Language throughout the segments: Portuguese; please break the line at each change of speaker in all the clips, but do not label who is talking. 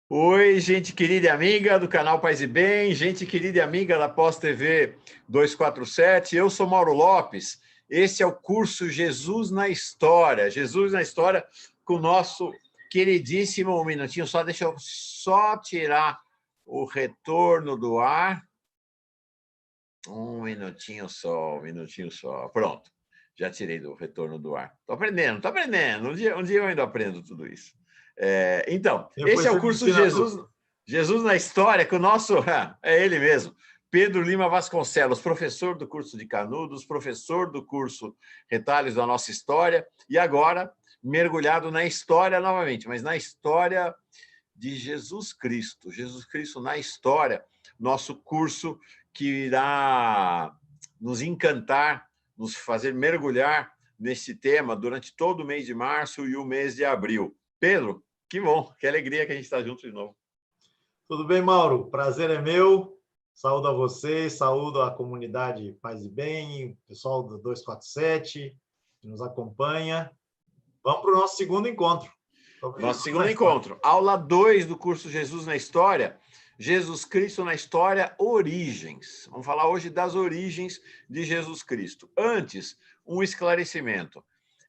Oi, gente querida e amiga do canal Paz e Bem, gente querida e amiga da Pós TV 247, eu sou Mauro Lopes, esse é o curso Jesus na História, com o nosso queridíssimo, um minutinho só, deixa eu só tirar o retorno do ar, um minutinho só, pronto, já tirei do retorno do ar, tô aprendendo, um dia eu ainda aprendo tudo isso. Então, esse
Depois
é o
você me
curso
ensina tudo.
Jesus na História, que o nosso... É ele mesmo, Pedro Lima Vasconcelos, professor do curso de Canudos, professor do curso Retalhos da Nossa História, e agora mergulhado na história novamente, mas na história de Jesus Cristo na História, nosso curso que irá nos encantar, nos fazer mergulhar nesse tema durante todo o mês de março e o mês de abril. Pedro, que bom, que alegria que a gente está junto de novo.
Tudo bem, Mauro? Prazer é meu. Saúdo a você, saúdo a comunidade Paz e Bem, o pessoal do 247 que nos acompanha. Vamos para o nosso segundo encontro.
Nosso segundo encontro, aula 2 do curso Jesus na História, Jesus Cristo na História, Origens. Vamos falar hoje das origens de Jesus Cristo. Antes, um esclarecimento.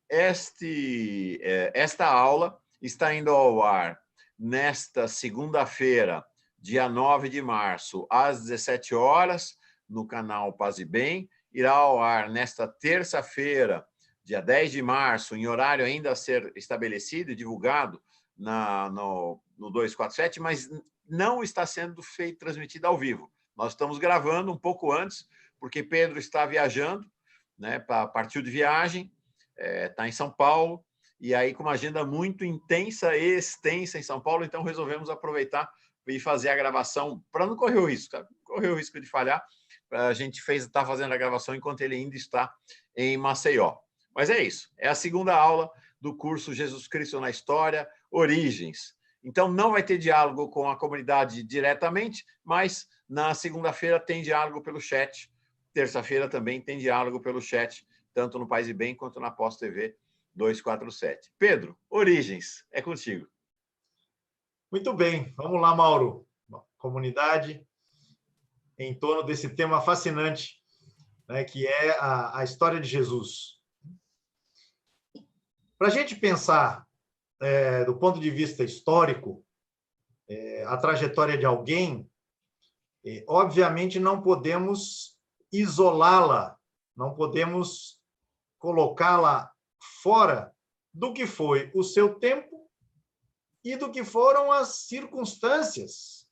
Esta aula está indo ao ar nesta segunda-feira, dia 9 de março, às 17 horas, no canal Paz e Bem. Irá ao ar nesta terça-feira, dia 10 de março, em horário ainda a ser estabelecido e divulgado no 247, mas não está sendo transmitido ao vivo. Nós estamos gravando um pouco antes, porque Pedro está viajando, né, partiu de viagem, está em São Paulo, e aí com uma agenda muito intensa e extensa em São Paulo, então resolvemos aproveitar e fazer a gravação, para não correr o risco, tá? Correr o risco de falhar, a gente está fazendo a gravação enquanto ele ainda está em Maceió. Mas é isso, é a segunda aula do curso Jesus Cristo na História, Origens. Então, não vai ter diálogo com a comunidade diretamente, mas na segunda-feira tem diálogo pelo chat, terça-feira também tem diálogo pelo chat, tanto no Paz e Bem quanto na Pós TV 247. Pedro, Origens, é contigo.
Muito bem, vamos lá, Mauro. Comunidade, em torno desse tema fascinante, né, que é a história de Jesus. Para a gente pensar, do ponto de vista histórico, a trajetória de alguém, obviamente não podemos isolá-la, não podemos colocá-la fora do que foi o seu tempo e do que foram as circunstâncias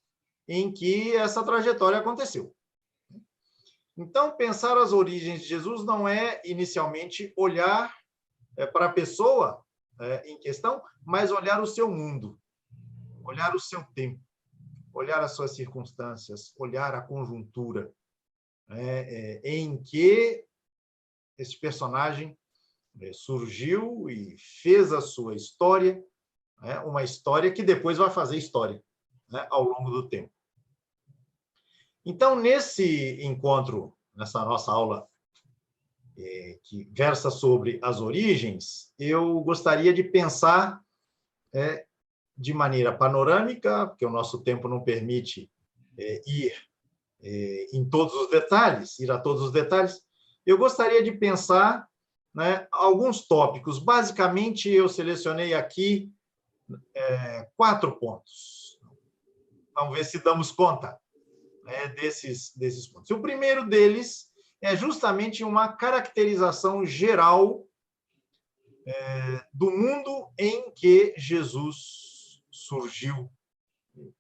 em que essa trajetória aconteceu. Então, pensar as origens de Jesus não é, inicialmente, olhar para a pessoa em questão, mas olhar o seu mundo, olhar o seu tempo, olhar as suas circunstâncias, olhar a conjuntura em que esse personagem surgiu e fez a sua história, uma história que depois vai fazer história ao longo do tempo. Então, nesse encontro, nessa nossa aula que versa sobre as origens, eu gostaria de pensar de maneira panorâmica, porque o nosso tempo não permite ir em todos os detalhes, ir a todos os detalhes. Eu gostaria de pensar alguns tópicos. Basicamente, eu selecionei aqui 4 pontos. Vamos ver se damos conta desses pontos. O primeiro deles é justamente uma caracterização geral do mundo em que Jesus surgiu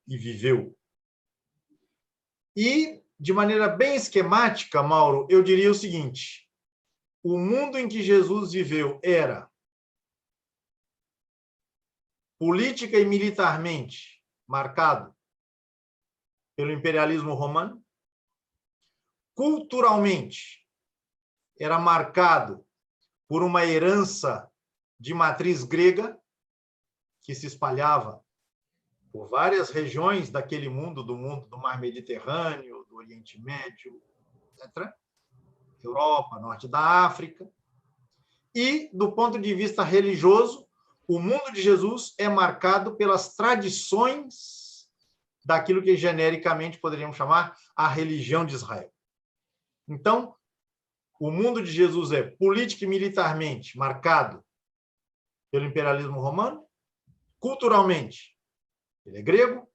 e viveu. E, de maneira bem esquemática, Mauro, eu diria o seguinte: o mundo em que Jesus viveu era política e militarmente marcado pelo imperialismo romano, culturalmente era marcado por uma herança de matriz grega que se espalhava por várias regiões daquele mundo do Mar Mediterrâneo, do Oriente Médio, etc. Europa, norte da África. E, do ponto de vista religioso, o mundo de Jesus é marcado pelas tradições daquilo que genericamente poderíamos chamar a religião de Israel. Então, o mundo de Jesus é política e militarmente marcado pelo imperialismo romano, culturalmente, ele é grego,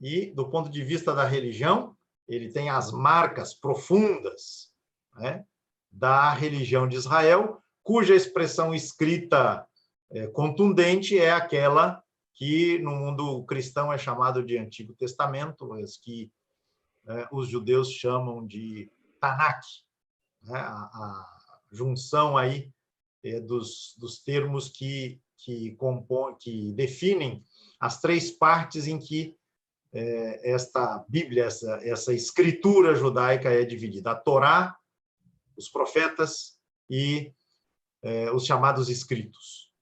e, do ponto de vista da religião, ele tem as marcas profundas, né, da religião de Israel, cuja expressão escrita contundente é aquela que, no mundo cristão, é chamado de Antigo Testamento, mas que os judeus chamam de Tanakh, né, a junção aí dos termos que compõem, que definem as três partes em que esta Bíblia, essa escritura judaica é dividida: a Torá, os profetas e os chamados escritos.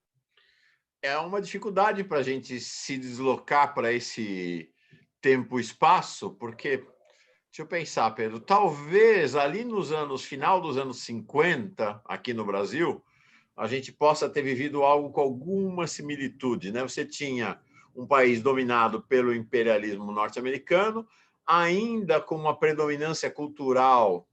É uma dificuldade para a gente se deslocar para esse tempo-espaço, porque, deixa eu pensar, Pedro, talvez ali final dos anos 50, aqui no Brasil, a gente possa ter vivido algo com alguma similitude, né? Você tinha um país dominado pelo imperialismo norte-americano, ainda com uma predominância cultural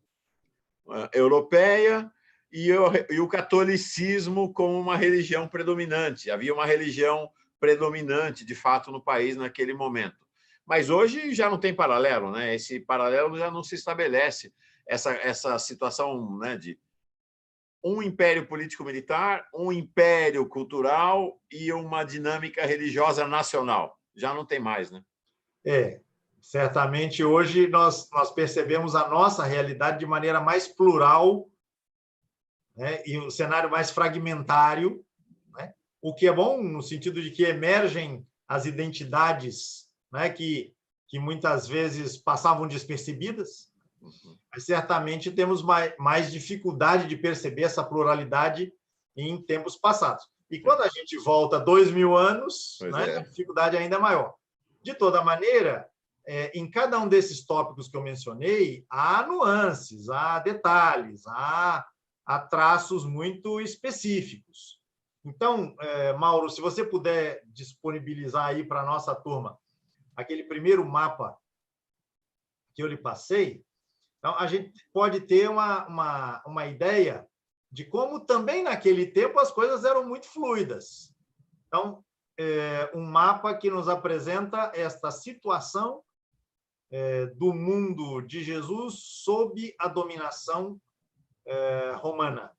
europeia, e o catolicismo como uma religião predominante. Havia uma religião predominante, de fato, no país naquele momento. Mas hoje já não tem paralelo, né? Esse paralelo já não se estabelece. Essa situação, né, de um império político-militar, um império cultural e uma dinâmica religiosa nacional. Já não tem mais, né?
Certamente hoje nós percebemos a nossa realidade de maneira mais plural, né, e um cenário mais fragmentário, né, o que é bom no sentido de que emergem as identidades, né, que muitas vezes passavam despercebidas, mas certamente temos mais dificuldade de perceber essa pluralidade em tempos passados. E quando a gente volta 2000 anos, né, a dificuldade ainda é maior. De toda maneira, em cada um desses tópicos que eu mencionei, há nuances, há detalhes, há traços muito específicos. Então, Mauro, se você puder disponibilizar aí para a nossa turma aquele primeiro mapa que eu lhe passei, então a gente pode ter uma ideia de como também naquele tempo as coisas eram muito fluidas. Então, um mapa que nos apresenta esta situação do mundo de Jesus sob a dominação romana.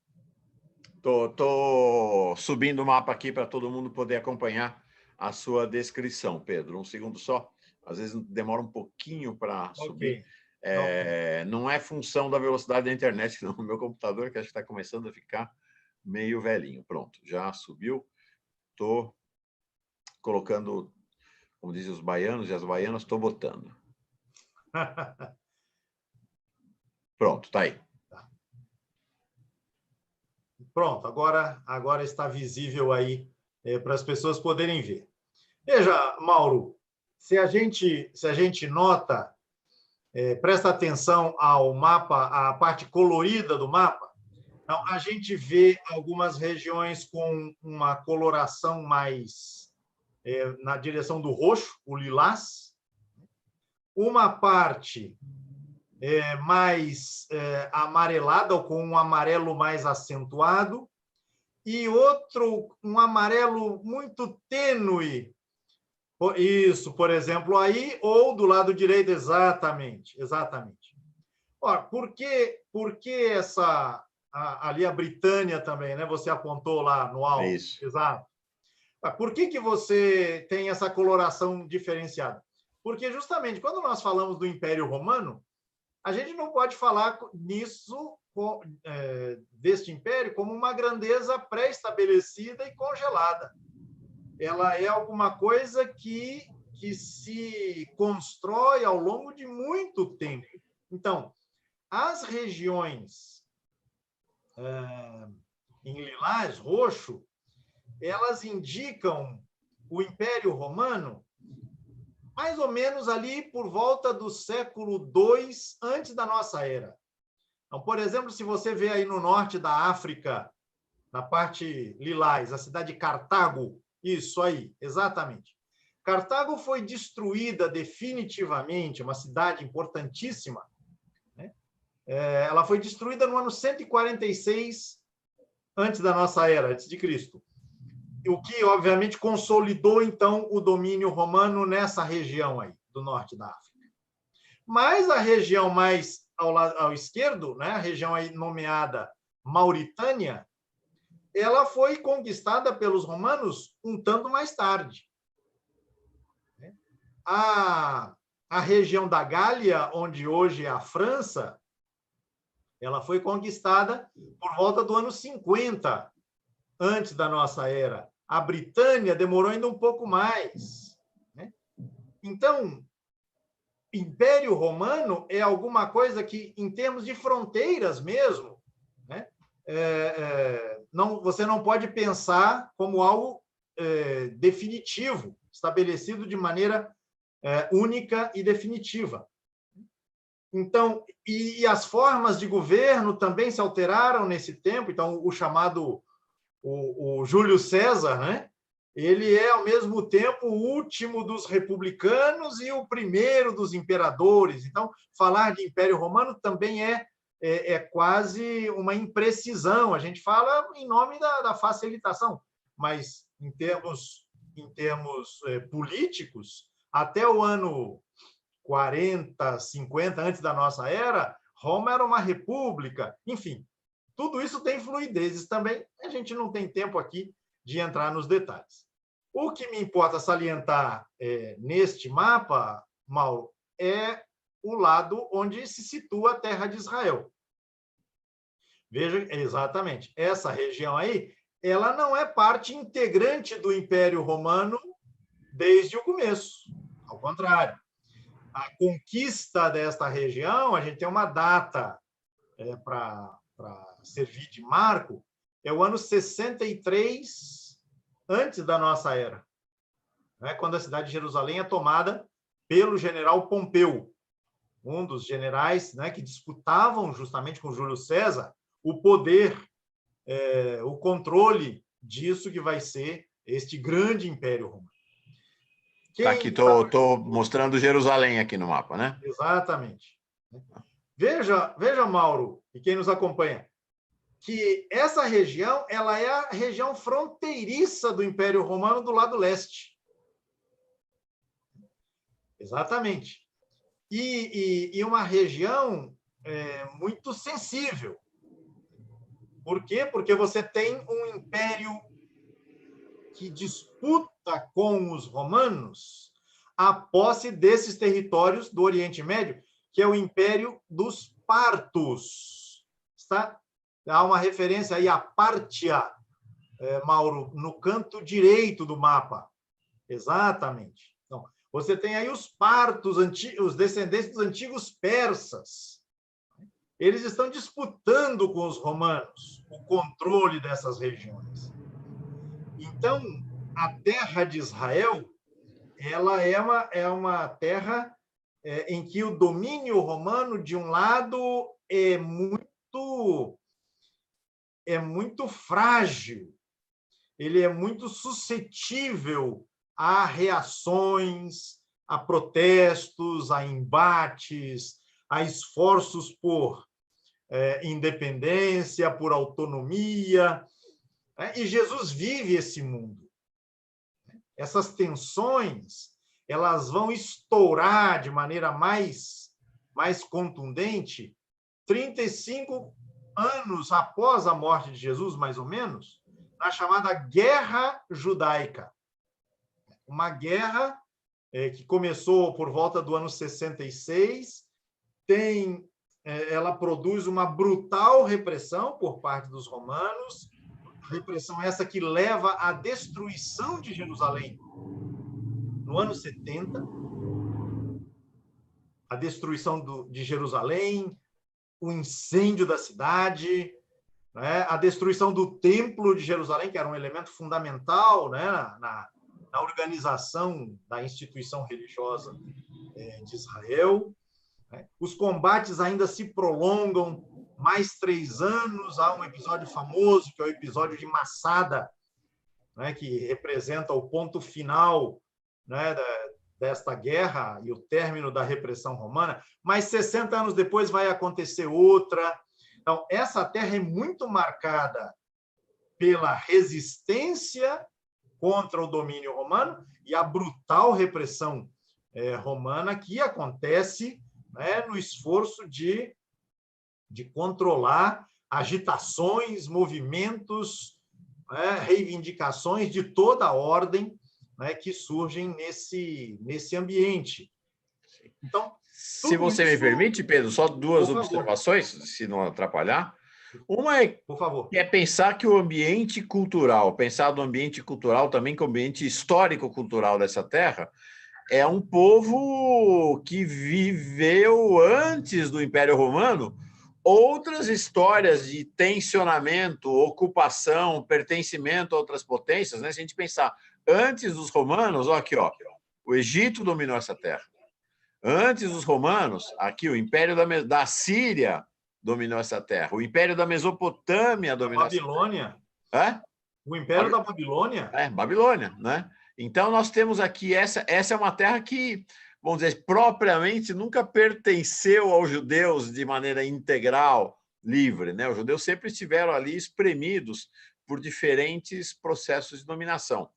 Tô subindo o mapa aqui para todo mundo poder acompanhar a sua descrição, Pedro. Um segundo só. Às vezes demora um pouquinho para subir. Não é função da velocidade da internet, não. O meu computador, que acho que está começando a ficar meio velhinho. Pronto, já subiu. Estou colocando, como dizem os baianos e as baianas, estou botando. Pronto, está aí.
Pronto, agora está visível aí para as pessoas poderem ver. Veja, Mauro, se a gente nota, presta atenção ao mapa, à parte colorida do mapa, então, a gente vê algumas regiões com uma coloração mais na direção do roxo, o lilás, uma parte mais amarelada, ou com um amarelo mais acentuado, e outro, um amarelo muito tênue. Isso, por exemplo, aí, ou do lado direito, exatamente. Ora, por que ali a Britânia também, né? Você apontou lá no alto.
Isso.
Exato. Por que você tem essa coloração diferenciada? Porque, justamente, quando nós falamos do Império Romano, a gente não pode falar nisso, deste império, como uma grandeza pré-estabelecida e congelada. Ela é alguma coisa que se constrói ao longo de muito tempo. Então, as regiões em lilás, roxo, elas indicam o Império Romano mais ou menos ali por volta do século II antes da nossa era. Então, por exemplo, se você vê aí no norte da África, na parte lilás, a cidade de Cartago, isso aí, exatamente. Cartago foi destruída definitivamente, uma cidade importantíssima, né? Ela foi destruída no ano 146 antes da nossa era, antes de Cristo. O que, obviamente, consolidou, então, o domínio romano nessa região aí, do norte da África. Mas a região mais ao esquerdo, né, a região aí nomeada Mauritânia, ela foi conquistada pelos romanos um tanto mais tarde. A região da Gália, onde hoje é a França, ela foi conquistada por volta do ano 50 antes da nossa era. A Britânia demorou ainda um pouco mais, né? Então, Império Romano é alguma coisa que, em termos de fronteiras mesmo, né, você não pode pensar como algo definitivo, estabelecido de maneira única e definitiva. Então, e as formas de governo também se alteraram nesse tempo. Então, o chamado o Júlio César, né? Ele é, ao mesmo tempo, o último dos republicanos e o primeiro dos imperadores. Então, falar de Império Romano também é quase uma imprecisão. A gente fala em nome da facilitação, mas em termos políticos, até o ano 40, 50 antes da nossa era, Roma era uma república. Enfim, tudo isso tem fluidezes também. A gente não tem tempo aqui de entrar nos detalhes. O que me importa salientar neste mapa, Mauro, é o lado onde se situa a terra de Israel. Veja, exatamente, essa região aí, ela não é parte integrante do Império Romano desde o começo. Ao contrário, a conquista desta região, a gente tem uma data para servir de marco, é o ano 63 antes da nossa era, né? Quando a cidade de Jerusalém é tomada pelo general Pompeu, um dos generais, né, que disputavam justamente com Júlio César o poder, o controle disso que vai ser este grande Império Romano.
Tá aqui, estou mostrando Jerusalém aqui no mapa, né?
Exatamente. Veja, Mauro, e quem nos acompanha, que essa região ela é a região fronteiriça do Império Romano do lado leste. Exatamente. E uma região muito sensível. Por quê? Porque você tem um império que disputa com os romanos a posse desses territórios do Oriente Médio, que é o Império dos Partos. Está? Há uma referência aí à Pártia, Mauro, no canto direito do mapa. Exatamente. Então, você tem aí os partos, os descendentes dos antigos persas. Eles estão disputando com os romanos o controle dessas regiões. Então, a terra de Israel, ela é uma terra em que o domínio romano, de um lado, é muito frágil, ele é muito suscetível a reações, a protestos, a embates, a esforços por independência, por autonomia. E Jesus vive esse mundo. Essas tensões, elas vão estourar de maneira mais contundente 35 anos após a morte de Jesus, mais ou menos, na chamada Guerra Judaica. Uma guerra que começou por volta do ano 66, ela produz uma brutal repressão por parte dos romanos, repressão essa que leva à destruição de Jerusalém no ano 70, a destruição de Jerusalém, o incêndio da cidade, né? A destruição do Templo de Jerusalém, que era um elemento fundamental, né, na organização da instituição religiosa de Israel. Né? Os combates ainda se prolongam mais 3 anos. Há um episódio famoso, que é o episódio de Massada, né, que representa o ponto final, né, desta guerra e o término da repressão romana, mas 60 anos depois vai acontecer outra. Então, essa terra é muito marcada pela resistência contra o domínio romano e a brutal repressão romana que acontece, né, no esforço de controlar agitações, movimentos, né, reivindicações de toda a ordem, né, que surgem nesse ambiente. Então,
se você me permite, Pedro, só duas observações, se não atrapalhar. Uma é,
por favor,
é pensar que o ambiente cultural, pensar no ambiente cultural também como ambiente histórico-cultural dessa terra, é um povo que viveu antes do Império Romano outras histórias de tensionamento, ocupação, pertencimento a outras potências, né? Se a gente pensar antes dos romanos, ó, aqui, ó, o Egito dominou essa terra. Antes dos romanos, aqui o Império da Síria dominou essa terra. O Império da Mesopotâmia dominou essa terra.
Babilônia.
É?
O Império da Babilônia?
É, Babilônia, né? Então, nós temos aqui, essa é uma terra que, vamos dizer, propriamente nunca pertenceu aos judeus de maneira integral, livre, né? Os judeus sempre estiveram ali espremidos por diferentes processos de dominação.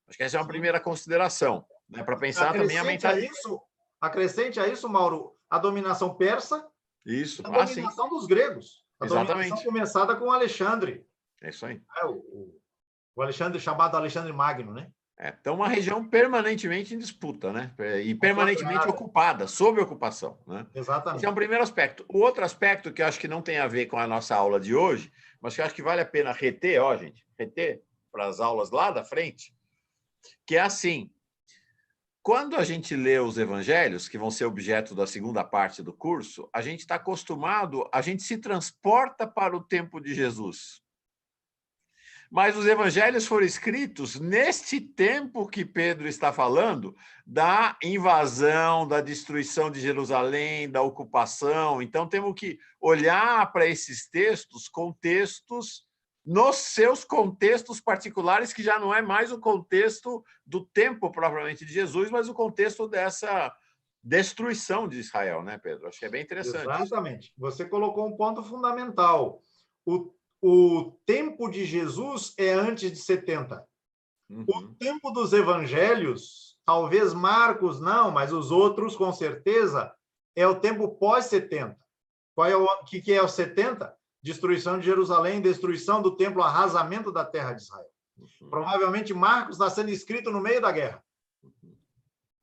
Acho que essa é uma primeira consideração, né? Para pensar também a mentalidade.
Acrescente a isso, Mauro, a dominação persa,
isso.
a dominação dos gregos. A
Exatamente.
dominação começada com Alexandre.
É isso aí.
O Alexandre, chamado Alexandre Magno, né?
Então, uma região permanentemente em disputa, né? E permanentemente ocupada, sob ocupação, né?
Exatamente.
Esse é um primeiro aspecto. O outro aspecto que eu acho que não tem a ver com a nossa aula de hoje, mas que eu acho que vale a pena reter, ó, gente, reter para as aulas lá da frente, que é assim: quando a gente lê os evangelhos, que vão ser objeto da segunda parte do curso, a gente está acostumado, a gente se transporta para o tempo de Jesus. Mas os evangelhos foram escritos neste tempo que Pedro está falando, da invasão, da destruição de Jerusalém, da ocupação. Então, temos que olhar para esses textos, contextos, nos seus contextos particulares, que já não é mais o contexto do tempo propriamente de Jesus, mas o contexto dessa destruição de Israel, né, Pedro? Acho que é bem interessante.
Exatamente. Você colocou um ponto fundamental. O tempo de Jesus é antes de 70. O tempo dos evangelhos, talvez Marcos não, mas os outros, com certeza, é o tempo pós-70. O que é o 70? Destruição de Jerusalém, destruição do templo, arrasamento da terra de Israel. Provavelmente Marcos está sendo escrito no meio da guerra.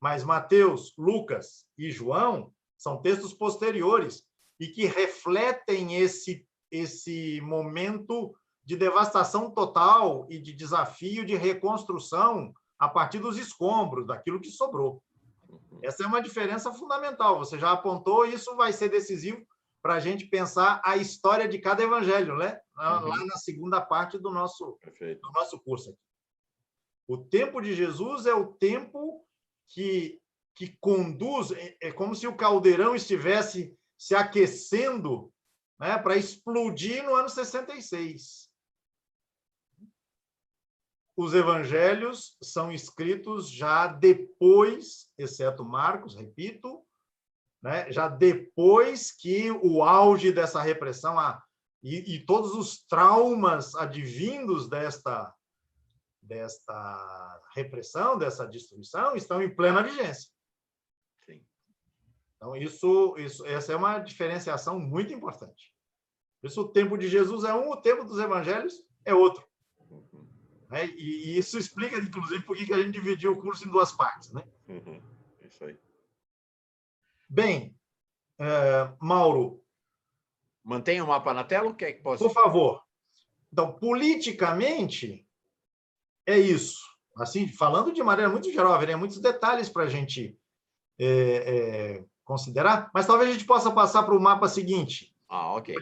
Mas Mateus, Lucas e João são textos posteriores e que refletem esse momento de devastação total e de desafio de reconstrução a partir dos escombros, daquilo que sobrou. Essa é uma diferença fundamental. Você já apontou, e isso vai ser decisivo para a gente pensar a história de cada evangelho, né? Lá na segunda parte do nosso curso aqui. O tempo de Jesus é o tempo que conduz, é como se o caldeirão estivesse se aquecendo, né, para explodir no ano 66. Os evangelhos são escritos já depois, exceto Marcos, repito, né, já depois que o auge dessa repressão e todos os traumas advindos desta repressão, dessa destruição, estão em plena vigência.
Sim.
Então, essa é uma diferenciação muito importante. Por isso, o tempo de Jesus é um, o tempo dos evangelhos é outro. E isso explica, inclusive, por que a gente dividiu o curso em duas partes, né?
Isso aí.
Bem, Mauro.
Mantenha o mapa na tela, o que é que posso...
Por favor. Então, politicamente, é isso. Assim, falando de maneira muito geral, haveria muitos detalhes para a gente considerar, mas talvez a gente possa passar para o mapa seguinte.
Ok.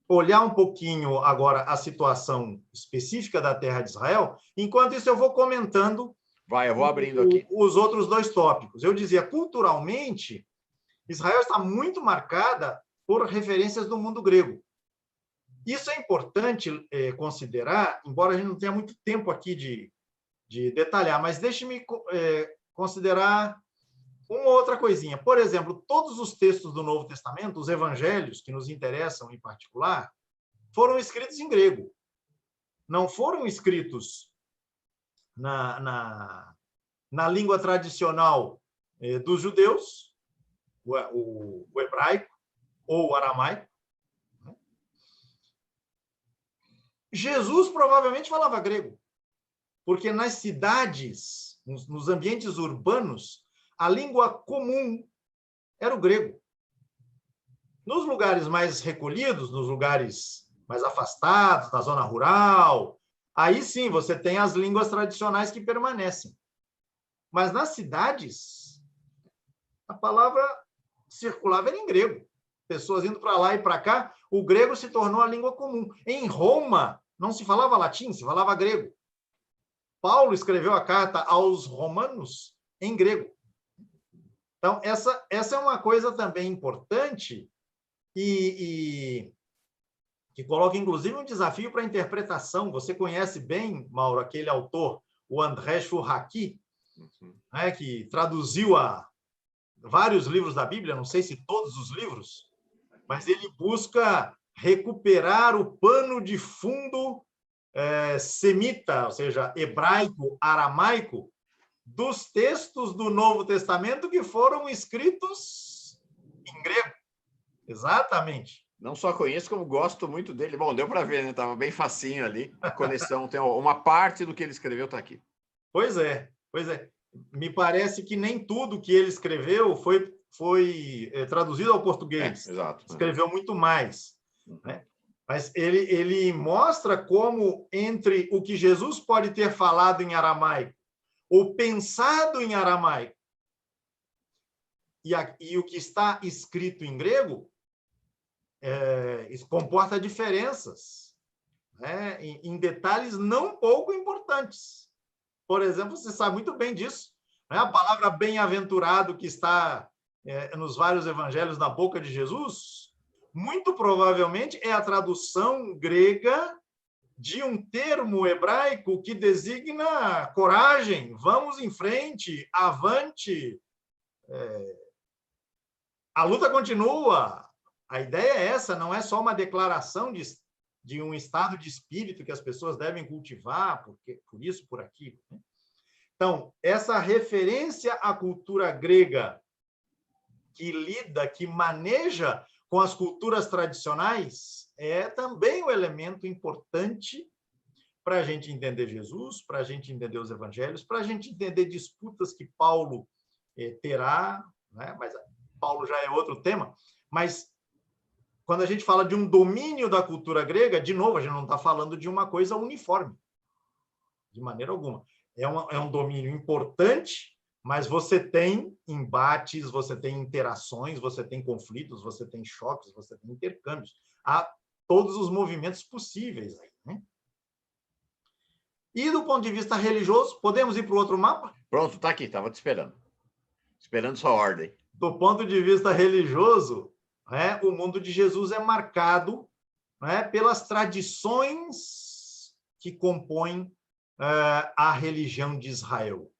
Olhar um pouquinho agora a situação específica da terra de Israel. Enquanto isso, eu vou comentando
eu vou abrindo aqui
os outros dois tópicos. Eu dizia, culturalmente, Israel está muito marcada por referências do mundo grego. Isso é importante considerar, embora a gente não tenha muito tempo aqui de detalhar, mas deixe-me considerar uma outra coisinha. Por exemplo, todos os textos do Novo Testamento, os evangelhos que nos interessam em particular, foram escritos em grego. Não foram escritos na língua tradicional dos judeus, o hebraico ou o aramaico. Jesus provavelmente falava grego, porque nas cidades, nos ambientes urbanos, a língua comum era o grego. Nos lugares mais recolhidos, nos lugares mais afastados, na zona rural, aí sim você tem as línguas tradicionais que permanecem. Mas nas cidades, a palavra circulava em grego. Pessoas indo para lá e para cá, o grego se tornou a língua comum. Em Roma, não se falava latim, se falava grego. Paulo escreveu a carta aos romanos em grego. Então, essa é uma coisa também importante e que coloca, inclusive, um desafio para a interpretação. Você conhece bem, Mauro, aquele autor, o André Chouraqui, né, que traduziu vários livros da Bíblia, não sei se todos os livros, mas ele busca recuperar o pano de fundo semita, ou seja, hebraico, aramaico, dos textos do Novo Testamento que foram escritos em grego. Exatamente.
Não só conheço, como gosto muito dele. Bom, deu para ver, né? Estava bem facinho ali. A coleção tem uma parte do que ele escreveu está aqui.
Pois é. Me parece que nem tudo que ele escreveu foi traduzido ao português.
Exato.
Escreveu muito mais. Né? Mas ele mostra como, entre o que Jesus pode ter falado em aramaico ou pensado em aramaico e o que está escrito em grego, isso comporta diferenças, né? em detalhes não pouco importantes. Por exemplo, você sabe muito bem disso, né? A palavra bem-aventurado que está nos vários evangelhos na boca de Jesus, muito provavelmente é a tradução grega de um termo hebraico que designa coragem, vamos em frente, avante, a luta continua. A ideia é essa, não é só uma declaração de um estado de espírito que as pessoas devem cultivar, por isso, por aquilo. Então, essa referência à cultura grega que lida, que maneja com as culturas tradicionais, é também um elemento importante para a gente entender Jesus, para a gente entender os evangelhos, para a gente entender disputas que Paulo terá, né? Mas Paulo já é outro tema, mas quando a gente fala de um domínio da cultura grega, de novo, a gente não está falando de uma coisa uniforme, de maneira alguma. É um domínio importante, mas você tem embates, você tem interações, você tem conflitos, você tem choques, você tem intercâmbios. Há todos os movimentos possíveis aí, né? E do ponto de vista religioso, podemos ir para o outro mapa?
Pronto, está aqui, estava te esperando. Esperando sua ordem.
Do ponto de vista religioso, o mundo de Jesus é marcado pelas tradições que compõem a religião de Israel.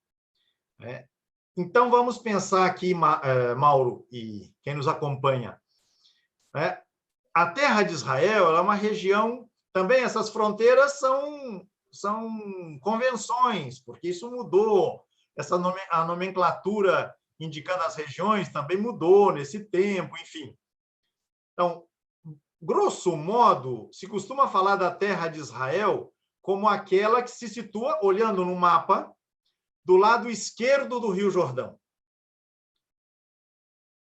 Então, vamos pensar aqui, Mauro, e quem nos acompanha. A terra de Israel é uma região, também essas fronteiras são convenções, porque isso mudou, a nomenclatura indicando as regiões também mudou nesse tempo, enfim. Então, grosso modo, se costuma falar da terra de Israel como aquela que se situa, olhando no mapa, do lado esquerdo do Rio Jordão.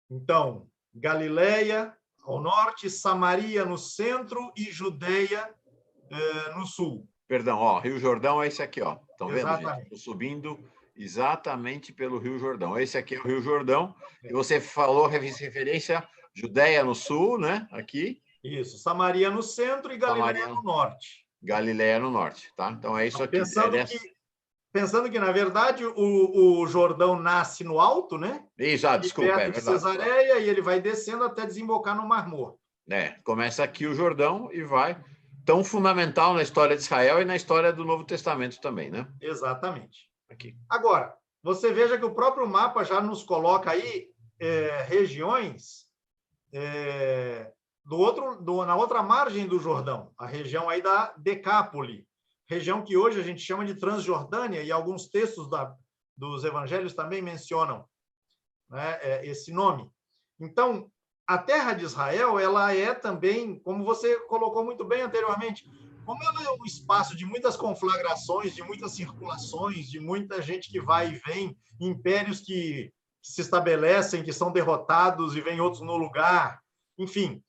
Então, Galileia ao norte, Samaria no centro e Judeia no sul.
Perdão, Rio Jordão é esse aqui, ó. Estão vendo,
Exatamente.
gente? Estou subindo exatamente pelo Rio Jordão. Esse aqui é o Rio Jordão. E você falou, referência, Judeia no sul, né? Aqui.
Isso, Samaria no centro e Galileia no norte.
Galileia no norte, tá? Então é isso aqui.
Pensando que, na verdade, o Jordão nasce no alto, né?
Isso, desculpa,
perto de Cesareia, e ele vai descendo até desembocar no Mar Morto.
Começa aqui o Jordão e vai. Tão fundamental na história de Israel e na história do Novo Testamento também, né?
Exatamente.
Aqui.
Agora, você veja que o próprio mapa já nos coloca aí regiões na outra margem do Jordão, a região aí da Decápole, região que hoje a gente chama de Transjordânia, e alguns textos dos evangelhos também mencionam, né, esse nome. Então, a terra de Israel, ela é também, como você colocou muito bem anteriormente, como ela é um espaço de muitas conflagrações, de muitas circulações, de muita gente que vai e vem, impérios que se estabelecem, que são derrotados e vêm outros no lugar, enfim,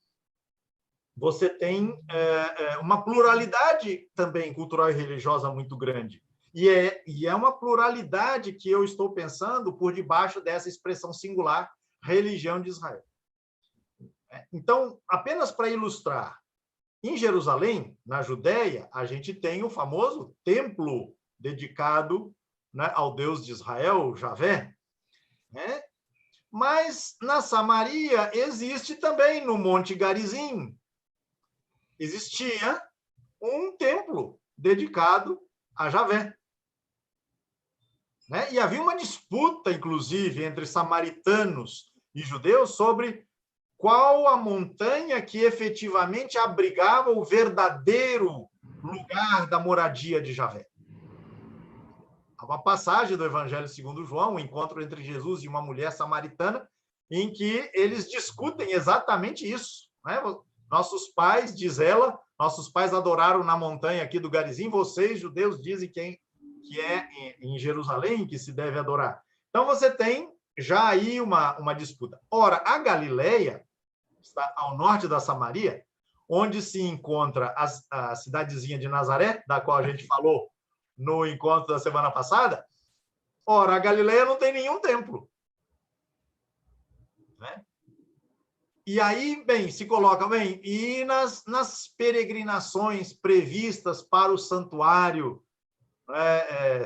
você tem uma pluralidade também cultural e religiosa muito grande. E é uma pluralidade que eu estou pensando por debaixo dessa expressão singular, religião de Israel. Então, apenas para ilustrar, em Jerusalém, na Judéia, a gente tem o famoso templo dedicado, né, ao Deus de Israel, Javé, né? Mas na Samaria existe também, no Monte Garizim, existia um templo dedicado a Javé, né? E havia uma disputa, inclusive, entre samaritanos e judeus sobre qual a montanha que efetivamente abrigava o verdadeiro lugar da moradia de Javé. Há uma passagem do Evangelho segundo João, um encontro entre Jesus e uma mulher samaritana, em que eles discutem exatamente isso, né? Nossos pais, diz ela, nossos pais adoraram na montanha aqui do Garizim, vocês, judeus, dizem que é em Jerusalém que se deve adorar. Então, você tem já aí uma disputa. Ora, a Galileia está ao norte da Samaria, onde se encontra a cidadezinha de Nazaré, da qual a gente falou no encontro da semana passada. Ora, a Galileia não tem nenhum templo, né? E aí, bem, se coloca, bem, e nas peregrinações previstas para o santuário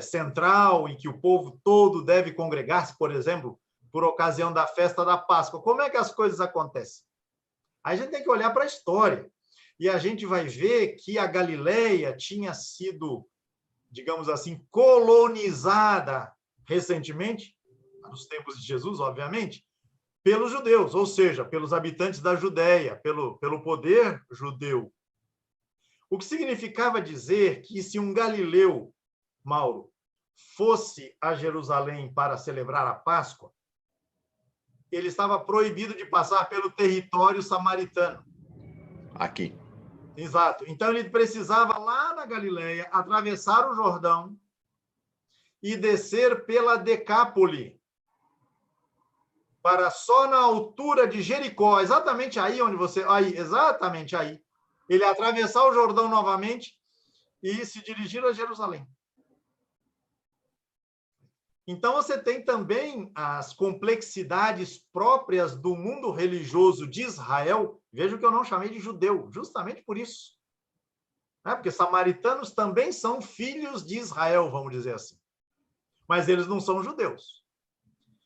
central, em que o povo todo deve congregar-se, por exemplo, por ocasião da festa da Páscoa, como é que as coisas acontecem? Aí a gente tem que olhar para a história, e a gente vai ver que a Galileia tinha sido, digamos assim, colonizada recentemente, nos tempos de Jesus, obviamente, pelos judeus, ou seja, pelos habitantes da Judéia, pelo poder judeu. O que significava dizer que se um galileu, Mauro, fosse a Jerusalém para celebrar a Páscoa, ele estava proibido de passar pelo território samaritano.
Aqui.
Exato. Então, ele precisava, lá na Galileia, atravessar o Jordão e descer pela Decápole, para só na altura de Jericó, exatamente aí onde você... exatamente aí. Ele atravessar o Jordão novamente e se dirigir a Jerusalém. Então, você tem também as complexidades próprias do mundo religioso de Israel. Veja que eu não chamei de judeu, justamente por isso. Porque samaritanos também são filhos de Israel, vamos dizer assim. Mas eles não são judeus.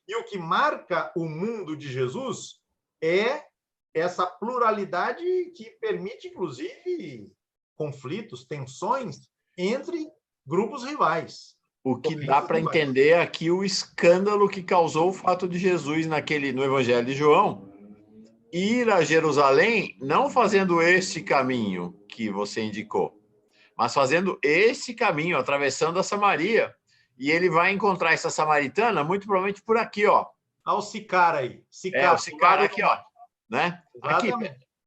E o que marca o mundo de Jesus é essa pluralidade que permite, inclusive, conflitos, tensões entre grupos rivais.
O que dá para entender aqui o escândalo que causou o fato de Jesus, no Evangelho de João, ir a Jerusalém, não fazendo este caminho que você indicou, mas fazendo esse caminho, atravessando a Samaria. E ele vai encontrar essa samaritana, muito provavelmente por aqui, ó.
Olha o Sicar aí. Sicar,
o Sicar aqui, ó. Né? Aqui,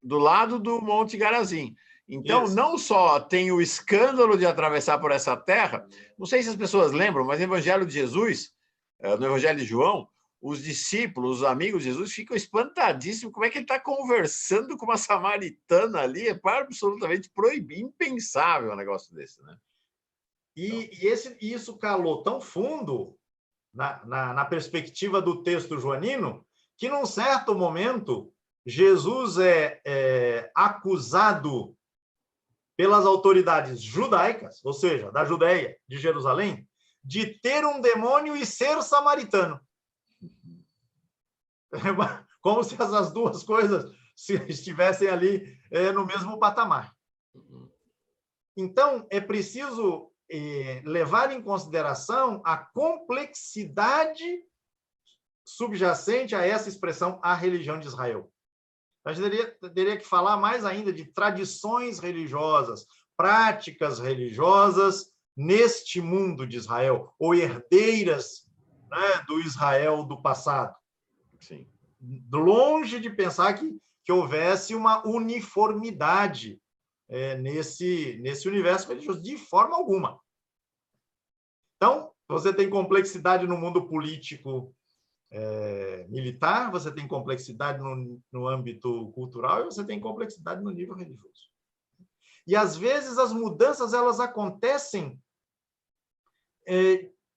do lado do Monte Garizim. Então, isso. Não só tem o escândalo de atravessar por essa terra, não sei se as pessoas lembram, mas no Evangelho de Jesus, no Evangelho de João, os discípulos, os amigos de Jesus, ficam espantadíssimos como é que ele está conversando com uma samaritana ali, é absolutamente proibido, impensável um negócio desse, né?
E isso calou tão fundo na perspectiva do texto joanino, que, num certo momento, Jesus é acusado pelas autoridades judaicas, ou seja, da Judéia, de Jerusalém, de ter um demônio e ser samaritano. Como se essas duas coisas estivessem ali no mesmo patamar. Então, é preciso levar em consideração a complexidade subjacente a essa expressão, a religião de Israel. A gente teria que falar mais ainda de tradições religiosas, práticas religiosas neste mundo de Israel, ou herdeiras, né, do Israel do passado.
Sim.
Longe de pensar que houvesse uma uniformidade nesse universo religioso, de forma alguma. Então, você tem complexidade no mundo político militar, você tem complexidade no âmbito cultural e você tem complexidade no nível religioso. E, às vezes, as mudanças elas acontecem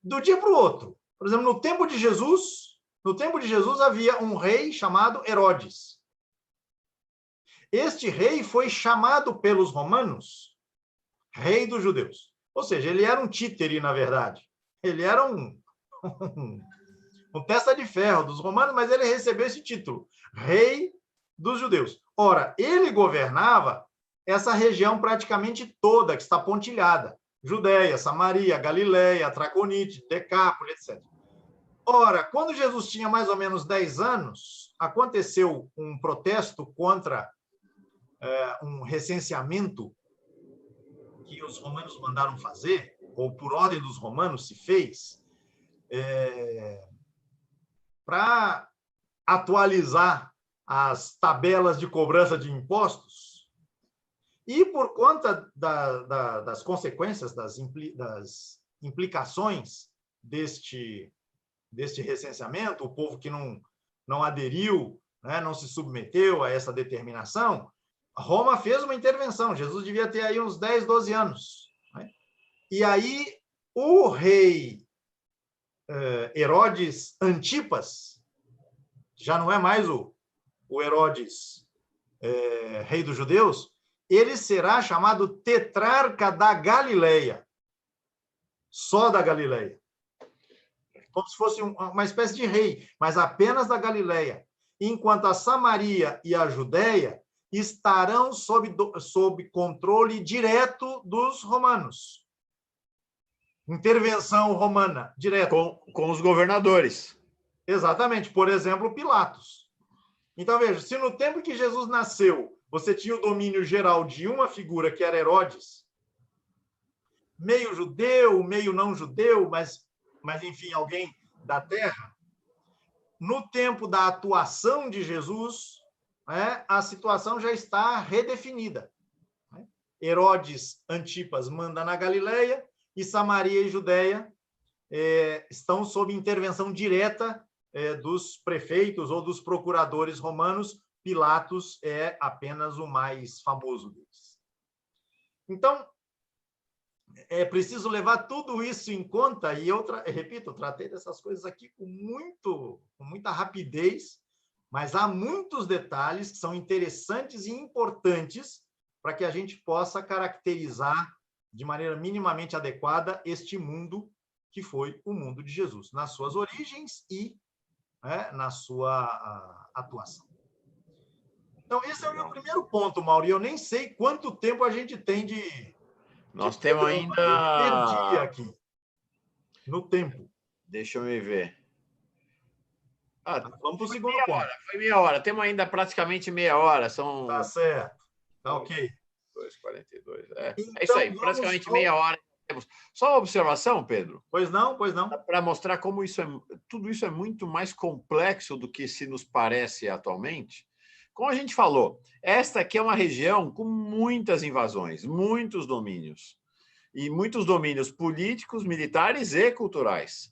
do dia para o outro. Por exemplo, no tempo de Jesus havia um rei chamado Herodes. Este rei foi chamado pelos romanos rei dos judeus. Ou seja, ele era um títere, na verdade. Ele era um testa de ferro dos romanos, mas ele recebeu esse título, rei dos judeus. Ora, ele governava essa região praticamente toda, que está pontilhada. Judéia, Samaria, Galileia, Traconite, Decápole, etc. Ora, quando Jesus tinha mais ou menos 10 anos, aconteceu um protesto contra um recenseamento que os romanos mandaram fazer, ou por ordem dos romanos se fez, para atualizar as tabelas de cobrança de impostos. E por conta das consequências, das implicações deste recenseamento, o povo que não aderiu, né, não se submeteu a essa determinação, Roma fez uma intervenção. Jesus devia ter aí uns 10, 12 anos. Né? E aí o rei Herodes Antipas, já não é mais o Herodes rei dos judeus, ele será chamado tetrarca da Galileia, só da Galileia. Como se fosse uma espécie de rei, mas apenas da Galileia. Enquanto a Samaria e a Judéia estarão sob controle direto dos romanos. Intervenção romana, direta.
Com os governadores.
Exatamente. Por exemplo, Pilatos. Então, veja, se no tempo que Jesus nasceu, você tinha o domínio geral de uma figura, que era Herodes, meio judeu, meio não judeu, mas enfim, alguém da terra, no tempo da atuação de Jesus, a situação já está redefinida. Herodes Antipas manda na Galileia e Samaria e Judéia estão sob intervenção direta dos prefeitos ou dos procuradores romanos. Pilatos é apenas o mais famoso deles. Então, é preciso levar tudo isso em conta, e repito, eu tratei dessas coisas aqui com muita rapidez, mas há muitos detalhes que são interessantes e importantes para que a gente possa caracterizar de maneira minimamente adequada este mundo que foi o mundo de Jesus, nas suas origens e na sua atuação. Então, esse é o meu primeiro ponto, Mauro, e eu nem sei quanto tempo a gente tem de...
Nós temos ainda...
Eu perdi aqui, no tempo.
Deixa eu me ver.
Vamos para o segundo ponto.
Foi meia hora. Temos ainda praticamente meia hora. São...
Tá certo. Tá ok.
2:42.
Então,
é isso aí, praticamente meia hora. Só uma observação, Pedro?
Pois não.
Para mostrar como tudo isso é muito mais complexo do que se nos parece atualmente. Como a gente falou, esta aqui é uma região com muitas invasões, muitos domínios. E muitos domínios políticos, militares e culturais.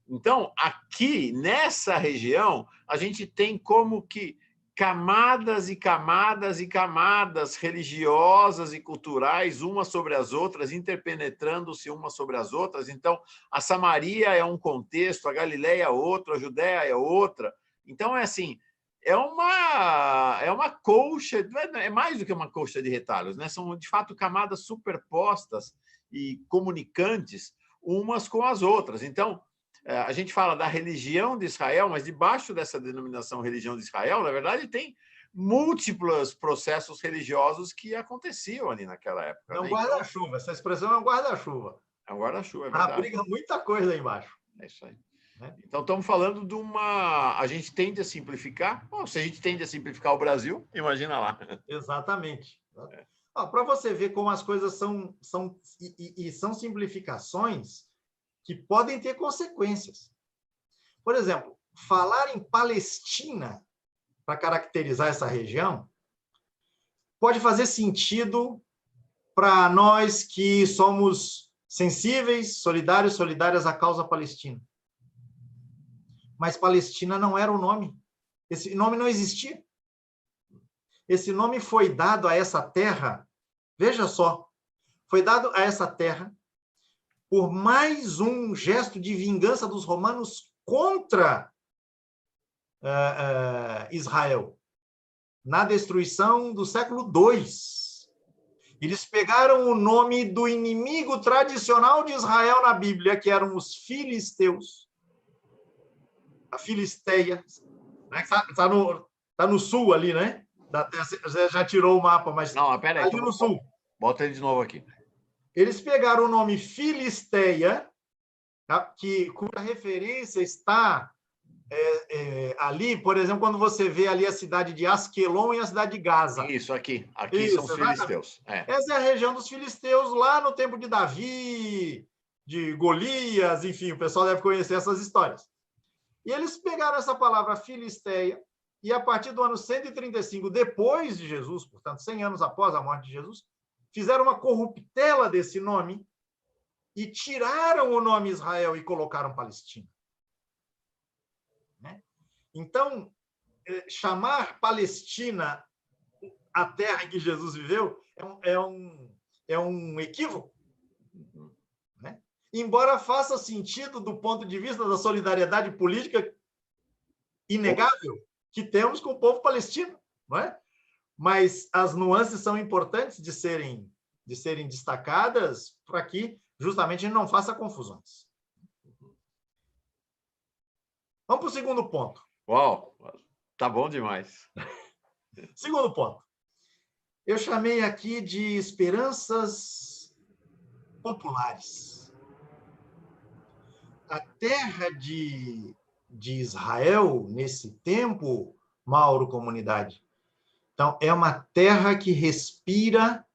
Então, aqui, nessa região, a gente tem como que camadas e camadas e camadas religiosas e culturais, umas sobre as outras, interpenetrando-se umas sobre as outras. Então, a Samaria é um contexto, a Galileia é outro, a Judéia é outra. Então, é assim, é uma colcha, é mais do que uma colcha de retalhos, né? São, de fato, camadas superpostas e comunicantes umas com as outras. Então, a gente fala da religião de Israel, mas debaixo dessa denominação religião de Israel, na verdade, tem múltiplos processos religiosos que aconteciam ali naquela época.
É um
né?
guarda-chuva, essa expressão é um guarda-chuva.
É um guarda-chuva, é verdade.
Abriga muita coisa aí embaixo.
É isso aí.
Né?
Então, estamos falando de uma... A gente tende a simplificar. Bom, se a gente tende a simplificar o Brasil, imagina lá.
Exatamente. Para você ver como as coisas são simplificações que podem ter consequências. Por exemplo, falar em Palestina para caracterizar essa região pode fazer sentido para nós que somos sensíveis, solidárias à causa palestina. Mas Palestina não era o nome. Esse nome não existia. Esse nome foi dado a essa terra, veja só, foi dado a essa terra por mais um gesto de vingança dos romanos contra Israel, na destruição do século II. Eles pegaram o nome do inimigo tradicional de Israel na Bíblia, que eram os filisteus, a Filisteia, né? Tá no sul ali, né? Você já tirou o mapa, mas
não, pera aí,
ali no sul.
Bota ele de novo aqui.
Eles pegaram o nome Filisteia, cuja referência está ali, por exemplo, quando você vê ali a cidade de Asquelon e a cidade de Gaza.
Isso, aqui. Aqui são os filisteus.
Essa é a região dos filisteus, lá no tempo de Davi, de Golias, enfim, o pessoal deve conhecer essas histórias. E eles pegaram essa palavra Filisteia e, a partir do ano 135 depois de Jesus, portanto, 100 anos após a morte de Jesus, fizeram uma corruptela desse nome e tiraram o nome Israel e colocaram Palestina. Então, chamar Palestina a terra em que Jesus viveu é um equívoco. Né? Embora faça sentido do ponto de vista da solidariedade política inegável que temos com o povo palestino, não é? Mas as nuances são importantes de serem destacadas para que justamente não faça confusões. Vamos para o segundo ponto.
Uau, tá bom demais.
Segundo ponto. Eu chamei aqui de esperanças populares. A terra de Israel, nesse tempo, Mauro, comunidade, então, é uma terra que respira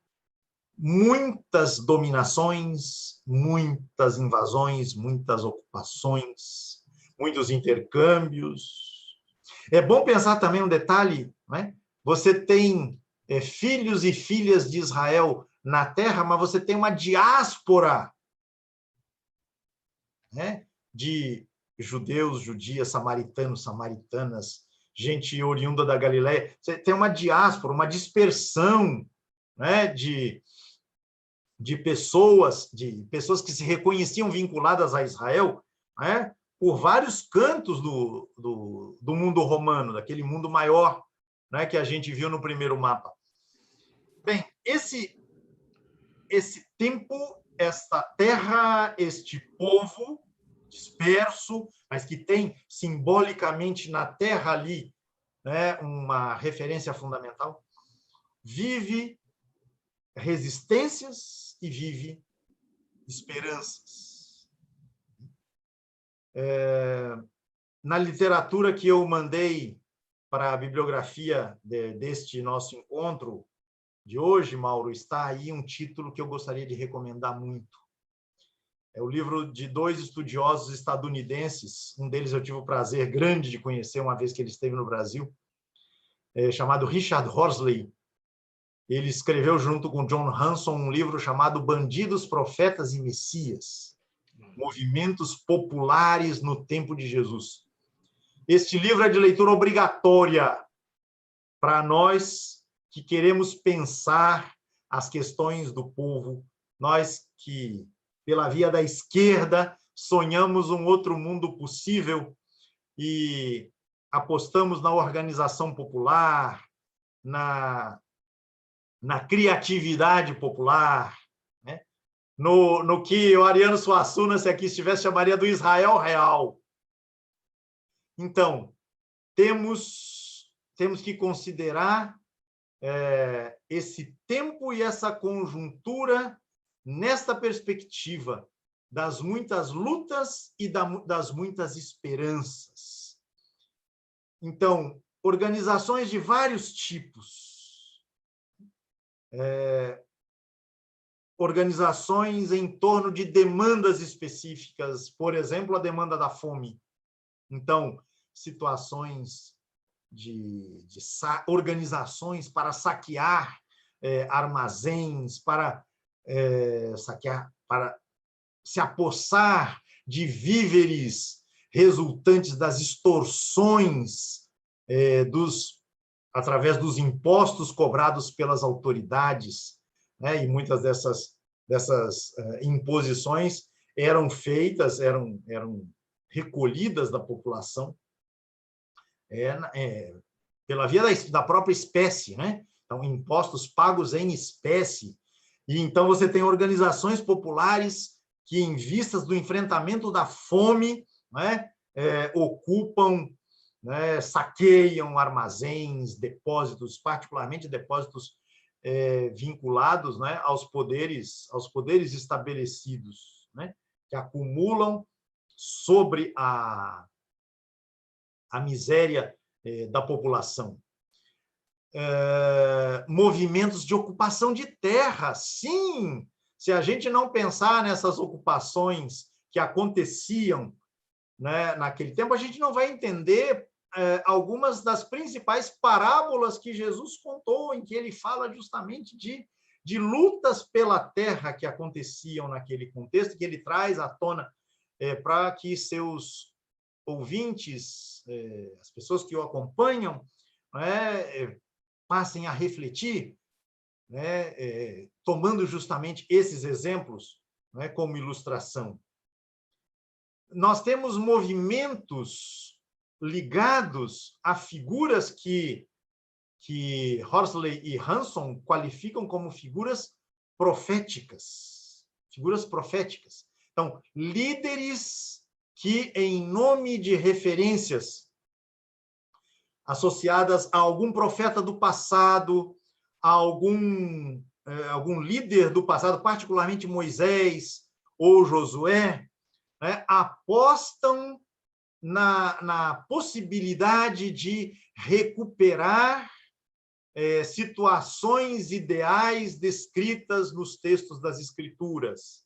muitas dominações, muitas invasões, muitas ocupações, muitos intercâmbios. É bom pensar também um detalhe, né? Você tem filhos e filhas de Israel na terra, mas você tem uma diáspora, né? De judeus, judias, samaritanos, samaritanas, gente oriunda da Galileia. Você tem uma diáspora, uma dispersão, né? de pessoas que se reconheciam vinculadas a Israel, né? Por vários cantos do mundo romano, daquele mundo maior, né? Que a gente viu no primeiro mapa. Bem, esse tempo, esta terra, este povo disperso, mas que tem simbolicamente na terra ali, né, uma referência fundamental, vive resistências e vive esperanças. Na literatura que eu mandei para a bibliografia deste nosso encontro de hoje, Mauro, está aí um título que eu gostaria de recomendar muito. É o livro de dois estudiosos estadunidenses, um deles eu tive o prazer grande de conhecer uma vez que ele esteve no Brasil, chamado Richard Horsley. Ele escreveu, junto com John Hanson, um livro chamado Bandidos, Profetas e Messias, Movimentos Populares no Tempo de Jesus. Este livro é de leitura obrigatória para nós que queremos pensar as questões do povo, nós que, pela via da esquerda, sonhamos um outro mundo possível e apostamos na organização popular, na criatividade popular, né? no que o Ariano Suassuna, se aqui estivesse, chamaria do Israel real. Então, temos temos que considerar esse tempo e essa conjuntura nesta perspectiva das muitas lutas e das muitas esperanças. Então, organizações de vários tipos, organizações em torno de demandas específicas, por exemplo, a demanda da fome. Então, situações de organizações para saquear armazéns, para saquear, para se apossar de víveres resultantes das extorsões através dos impostos cobrados pelas autoridades, né? E muitas dessas imposições eram feitas, eram recolhidas da população pela via da própria espécie, né? Então, impostos pagos em espécie. E então você tem organizações populares que, em vistas do enfrentamento da fome, né, ocupam, né, saqueiam armazéns, depósitos, particularmente depósitos vinculados, né, aos poderes estabelecidos, né, que acumulam sobre a miséria da população. Movimentos de ocupação de terra, sim. Se a gente não pensar nessas ocupações que aconteciam, né, naquele tempo, a gente não vai entender algumas das principais parábolas que Jesus contou, em que ele fala justamente de lutas pela terra que aconteciam naquele contexto, que ele traz à tona para que seus ouvintes, as pessoas que o acompanham, né, passem a refletir, né, tomando justamente esses exemplos, né, como ilustração. Nós temos movimentos ligados a figuras que Horsley e Hanson qualificam como figuras proféticas. Figuras proféticas. Então, líderes que, em nome de referências associadas a algum profeta do passado, a algum líder do passado, particularmente Moisés ou Josué, né, apostam na possibilidade de recuperar situações ideais descritas nos textos das Escrituras.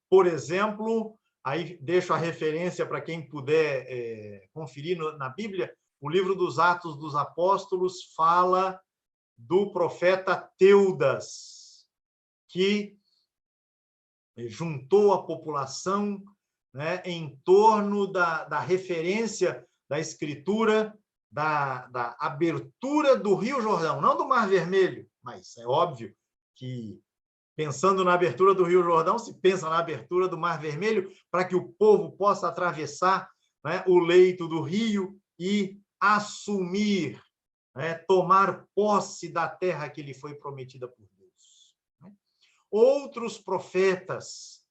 Por exemplo, aí deixo a referência para quem puder conferir na Bíblia, o livro dos Atos dos Apóstolos fala do profeta Teudas, que juntou a população, né, em torno da referência da Escritura, da abertura do Rio Jordão, não do Mar Vermelho, mas é óbvio que, pensando na abertura do Rio Jordão, se pensa na abertura do Mar Vermelho, para que o povo possa atravessar, né, o leito do rio e assumir, né, tomar posse da terra que lhe foi prometida por Deus. Outros profetas,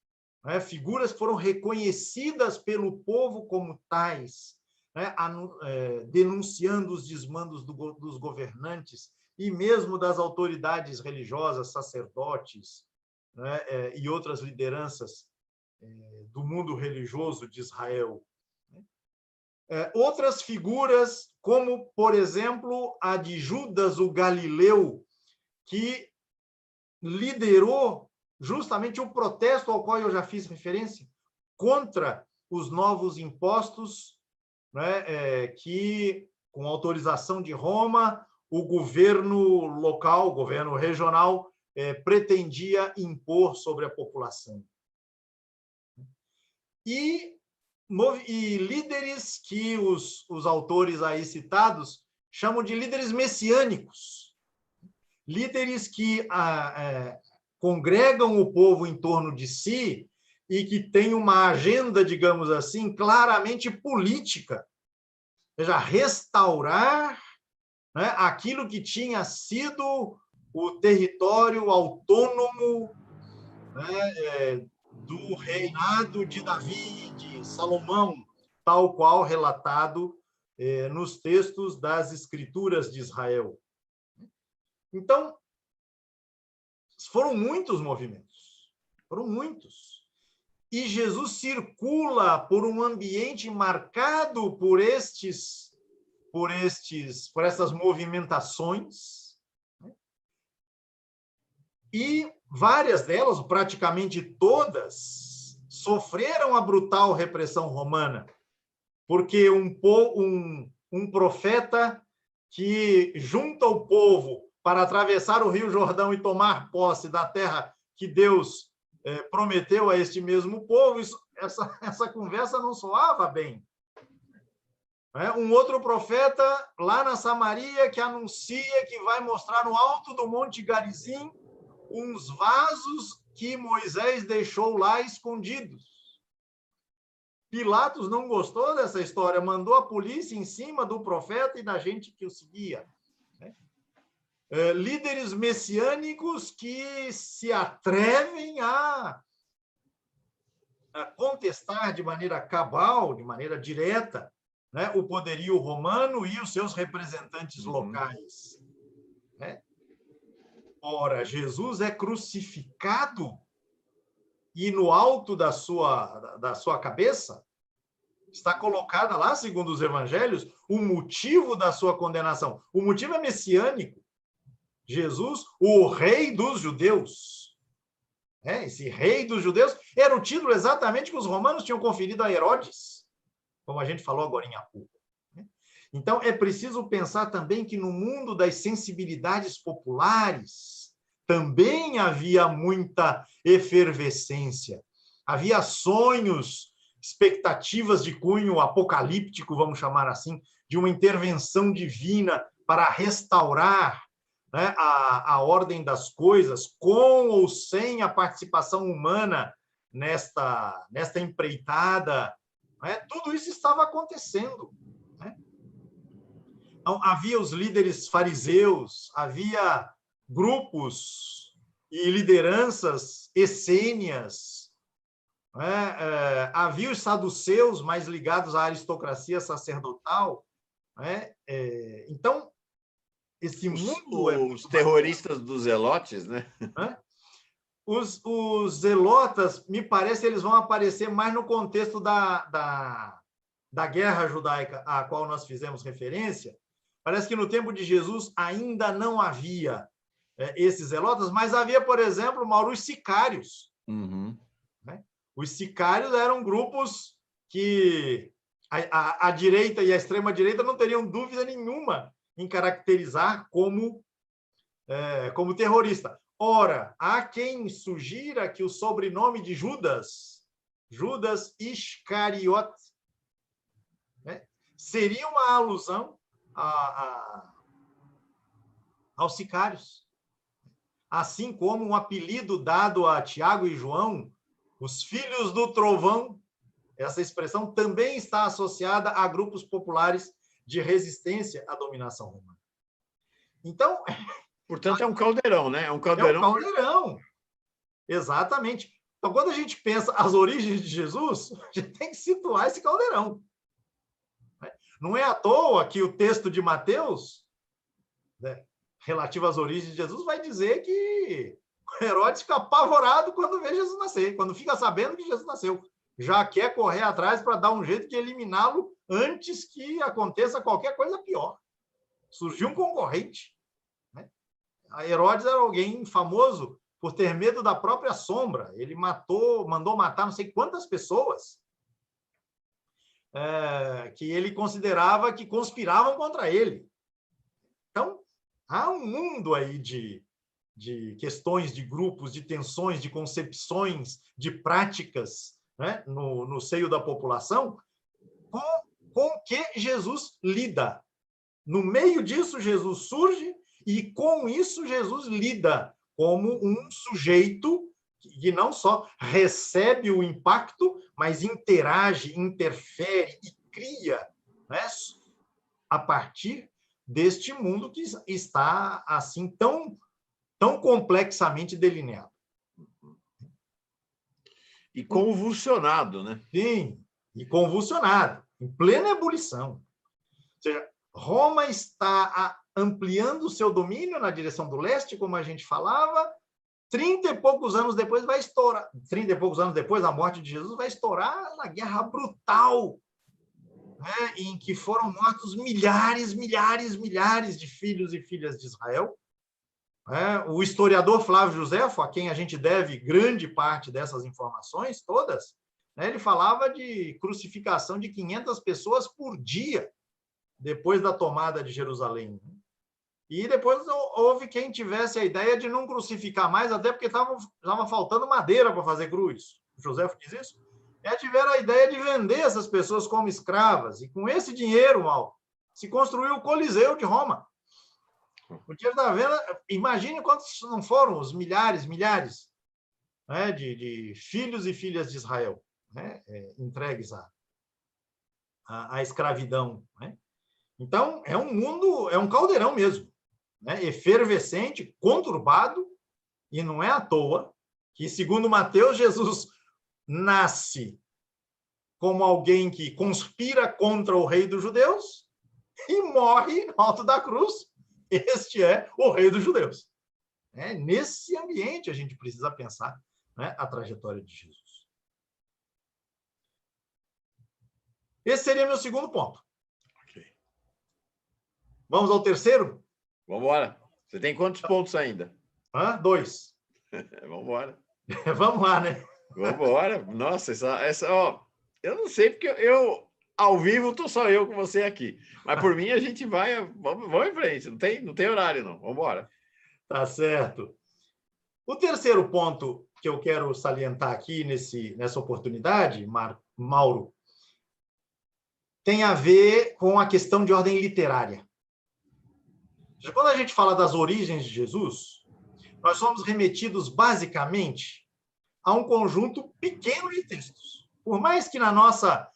né, figuras que foram reconhecidas pelo povo como tais, né, denunciando os desmandos dos governantes e mesmo das autoridades religiosas, sacerdotes, né, e outras lideranças do mundo religioso de Israel. Outras figuras, como, por exemplo, a de Judas o Galileu, que liderou justamente o protesto ao qual eu já fiz referência, contra os novos impostos, né, que, com autorização de Roma, o governo local, o governo regional, pretendia impor sobre a população. E líderes que os autores aí citados chamam de líderes messiânicos, líderes que congregam o povo em torno de si e que têm uma agenda, digamos assim, claramente política, ou seja, restaurar, né, aquilo que tinha sido o território autônomo, né, do reinado de Davi, de Salomão, tal qual relatado nos textos das Escrituras de Israel. Então, foram muitos movimentos, foram muitos. E Jesus circula por um ambiente marcado por essas movimentações, e várias delas, praticamente todas, sofreram a brutal repressão romana, porque um profeta que junta o povo para atravessar o Rio Jordão e tomar posse da terra que Deus prometeu a este mesmo povo, essa conversa não soava bem. Um outro profeta lá na Samaria que anuncia que vai mostrar no alto do Monte Garizim uns vasos que Moisés deixou lá escondidos. Pilatos não gostou dessa história, mandou a polícia em cima do profeta e da gente que o seguia. Líderes messiânicos que se atrevem a contestar de maneira cabal, de maneira direta, o poderio romano e os seus representantes locais. Ora, Jesus é crucificado e no alto da sua cabeça está colocada lá, segundo os evangelhos, o motivo da sua condenação. O motivo é messiânico. Jesus, o rei dos judeus. Esse rei dos judeus era o título exatamente que os romanos tinham conferido a Herodes, como a gente falou agora há pouco. Então, é preciso pensar também que no mundo das sensibilidades populares também havia muita efervescência. Havia sonhos, expectativas de cunho apocalíptico, vamos chamar assim, de uma intervenção divina para restaurar a ordem das coisas, com ou sem a participação humana nesta empreitada. Tudo isso estava acontecendo. Então, havia os líderes fariseus, havia grupos e lideranças essênias, havia os saduceus mais ligados à aristocracia sacerdotal. Então, esse mundo...
Os terroristas dos zelotes, né?
Os zelotas, me parece, eles vão aparecer mais no contexto da guerra judaica a qual nós fizemos referência. Parece que no tempo de Jesus ainda não havia esses zelotas, mas havia, por exemplo, Mauro, os sicários. Os sicários eram grupos que a direita e a extrema-direita não teriam dúvida nenhuma em caracterizar como terrorista. Ora, há quem sugira que o sobrenome de Judas Iscariote, seria uma alusão aos sicários. Assim como um apelido dado a Tiago e João, os filhos do trovão, essa expressão também está associada a grupos populares de resistência à dominação romana. Então...
Portanto, é um caldeirão, né? É um caldeirão.
É um caldeirão. Exatamente. Então, quando a gente pensa as origens de Jesus, a gente tem que situar esse caldeirão. Não é à toa que o texto de Mateus, relativo às origens de Jesus, vai dizer que Herodes fica apavorado quando vê Jesus nascer, quando fica sabendo que Jesus nasceu. Já quer correr atrás para dar um jeito de eliminá-lo antes que aconteça qualquer coisa pior. Surgiu um concorrente. Herodes era alguém famoso por ter medo da própria sombra. Ele mandou matar não sei quantas pessoas que ele considerava que conspiravam contra ele. Então, há um mundo aí de questões, de grupos, de tensões, de concepções, de práticas, no seio da população, com que Jesus lida. No meio disso, Jesus surge e, com isso, Jesus lida como um sujeito que não só recebe o impacto, mas interage, interfere e cria, a partir deste mundo que está assim tão complexamente delineado.
E convulsionado, né?
Sim, e convulsionado, em plena ebulição. seja, Roma está ampliando o seu domínio na direção do leste, como a gente falava. 30 e poucos anos depois vai estourar. 30 e poucos anos depois da morte de Jesus, vai estourar uma guerra brutal, né, em que foram mortos milhares de filhos e filhas de Israel. O historiador Flávio Josefo, a quem a gente deve grande parte dessas informações todas, né, ele falava de crucificação de 500 pessoas por dia depois da tomada de Jerusalém. E depois houve quem tivesse a ideia de não crucificar mais, até porque estava faltando madeira para fazer cruz. O Josefo diz isso. Tiveram a ideia de vender essas pessoas como escravas. E com esse dinheiro, Mauro, se construiu o Coliseu de Roma. O dinheiro da venda, imagine quantos não foram os milhares, né, de filhos e filhas de Israel, né, entregues à escravidão. Né? Então, é um mundo, é um caldeirão mesmo, né, efervescente, conturbado, e não é à toa que, segundo Mateus, Jesus nasce como alguém que conspira contra o rei dos judeus e morre no alto da cruz. Este é o rei dos judeus. Nesse ambiente a gente precisa pensar, né, a trajetória de Jesus. Esse seria meu segundo ponto.
Okay.
Vamos ao terceiro?
Vamos embora. Você tem quantos pontos ainda?
2.
Vamos embora.
Vamos lá, né?
Vamos embora. Nossa, ó, eu não sei, porque eu ao vivo estou só eu com você aqui. Mas por mim a gente vai, vamos em frente. Não tem horário, não. Vamos embora.
Tá certo. O terceiro ponto que eu quero salientar aqui nessa oportunidade, Mauro, tem a ver com a questão de ordem literária. Quando a gente fala das origens de Jesus, nós somos remetidos basicamente a um conjunto pequeno de textos. Por mais que na nossa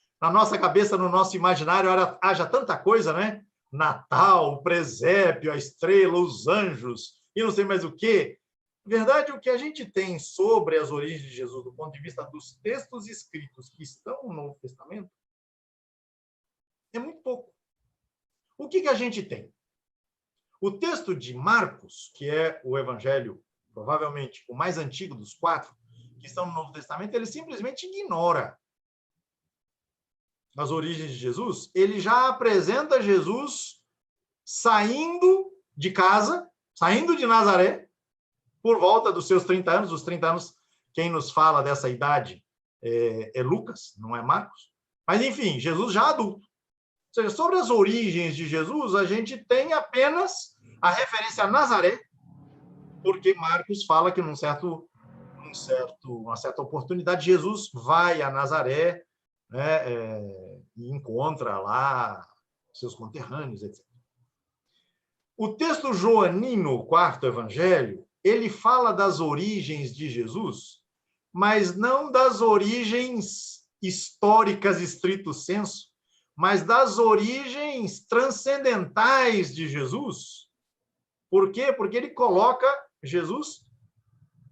cabeça, no nosso imaginário, haja tanta coisa, né? Natal, o presépio, a estrela, os anjos, e não sei mais o quê. Na verdade, o que a gente tem sobre as origens de Jesus, do ponto de vista dos textos escritos que estão no Novo Testamento, é muito pouco. O que a gente tem? O texto de Marcos, que é o evangelho, provavelmente o mais antigo dos 4 que estão no Novo Testamento, ele simplesmente ignora as origens de Jesus. Ele já apresenta Jesus saindo de casa, saindo de Nazaré, por volta dos seus 30 anos. Os 30 anos, quem nos fala dessa idade é Lucas, não é Marcos. Mas, enfim, Jesus já adulto. Ou seja, sobre as origens de Jesus, a gente tem apenas a referência a Nazaré, porque Marcos fala que numa certa oportunidade, Jesus vai a Nazaré, né, e encontra lá seus conterrâneos, etc. O texto joanino, o 4º evangelho, ele fala das origens de Jesus, mas não das origens históricas estrito sensu, mas das origens transcendentais de Jesus. Por quê? Porque ele coloca Jesus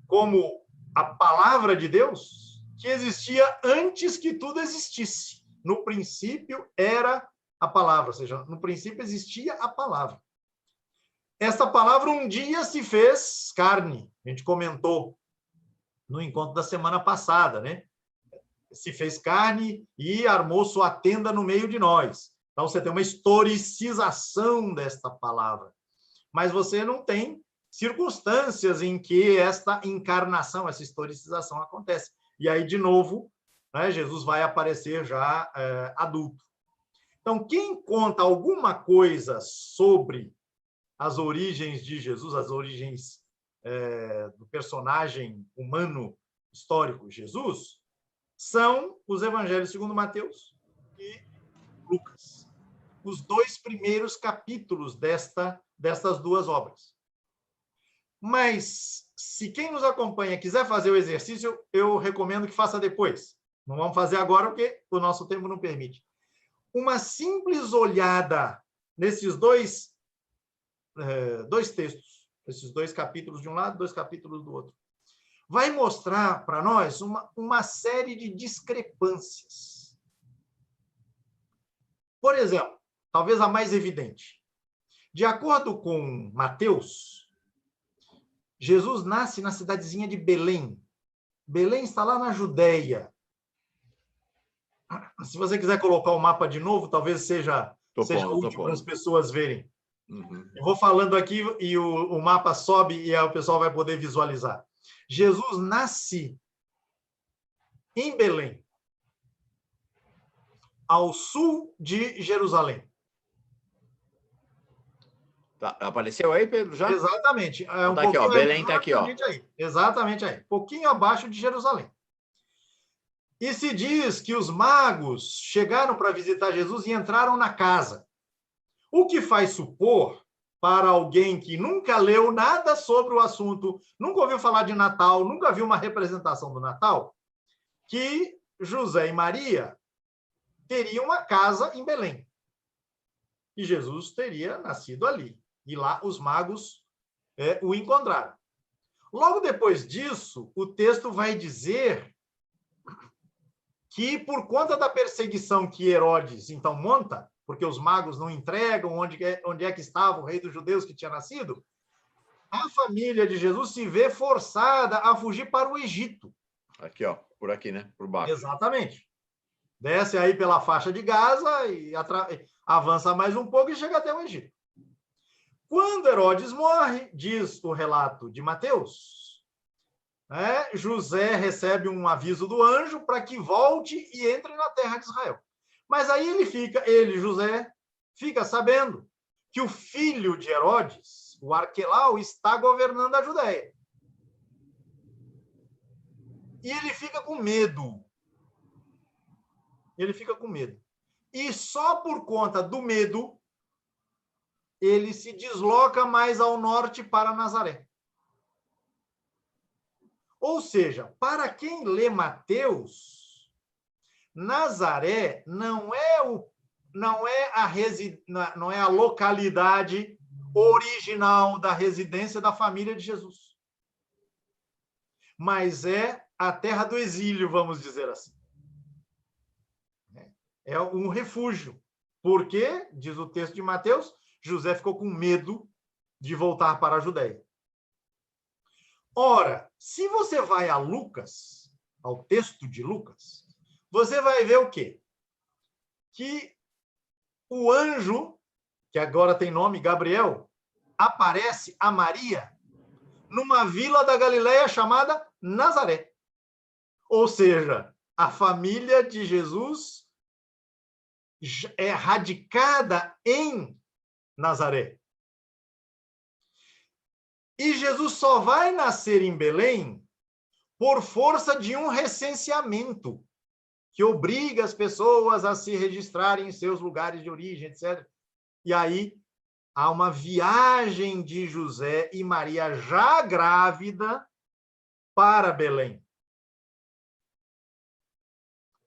como a palavra de Deus que existia antes que tudo existisse. No princípio era a palavra, ou seja, no princípio existia a palavra. Esta palavra um dia se fez carne. A gente comentou no encontro da semana passada, né? Se fez carne e armou sua tenda no meio de nós. Então, você tem uma historicização desta palavra. Mas você não tem circunstâncias em que esta encarnação, essa historicização acontece. E aí, de novo, né, Jesus vai aparecer já adulto. Então, quem conta alguma coisa sobre as origens de Jesus, as origens do personagem humano histórico Jesus, são os evangelhos segundo Mateus e Lucas. Os 2 primeiros capítulos destas 2 obras. Mas, se quem nos acompanha quiser fazer o exercício, eu recomendo que faça depois. Não vamos fazer agora, porque o nosso tempo não permite. Uma simples olhada nesses 2 textos, esses 2 capítulos de um lado, 2 capítulos do outro, vai mostrar para nós uma série de discrepâncias. Por exemplo, talvez a mais evidente. De acordo com Mateus, Jesus nasce na cidadezinha de Belém. Belém está lá na Judéia. Se você quiser colocar o mapa de novo, talvez seja útil para as pessoas verem.
Uhum.
Eu vou falando aqui e o mapa sobe e o pessoal vai poder visualizar. Jesus nasce em Belém, ao sul de Jerusalém.
Tá, apareceu aí, Pedro, já?
Exatamente. É um
tá aqui, ó. Belém está aqui, ó.
Aí. Exatamente aí. Pouquinho abaixo de Jerusalém. E se diz que os magos chegaram para visitar Jesus e entraram na casa. O que faz supor, para alguém que nunca leu nada sobre o assunto, nunca ouviu falar de Natal, nunca viu uma representação do Natal, que José e Maria teriam uma casa em Belém. E Jesus teria nascido ali. E lá os magos o encontraram. Logo depois disso, o texto vai dizer que, por conta da perseguição que Herodes então monta, porque os magos não entregam onde é que estava o rei dos judeus que tinha nascido, a família de Jesus se vê forçada a fugir para o Egito.
Aqui, ó, por aqui, né? Por baixo.
Exatamente. Desce aí pela faixa de Gaza e avança mais um pouco e chega até o Egito. Quando Herodes morre, diz o relato de Mateus, José recebe um aviso do anjo para que volte e entre na terra de Israel. Mas aí José, fica sabendo que o filho de Herodes, o Arquelau, está governando a Judéia. E ele fica com medo. E só por conta do medo, ele se desloca mais ao norte para Nazaré. Ou seja, para quem lê Mateus, Nazaré não é a localidade original da residência da família de Jesus, mas é a terra do exílio, vamos dizer assim. É um refúgio, porque, diz o texto de Mateus, José ficou com medo de voltar para a Judéia. Ora, se você vai a Lucas, ao texto de Lucas, você vai ver o quê? Que o anjo, que agora tem nome Gabriel, aparece a Maria numa vila da Galileia chamada Nazaré. Ou seja, a família de Jesus é radicada em Nazaré. E Jesus só vai nascer em Belém por força de um recenseamento que obriga as pessoas a se registrarem em seus lugares de origem, etc. E aí há uma viagem de José e Maria já grávida para Belém.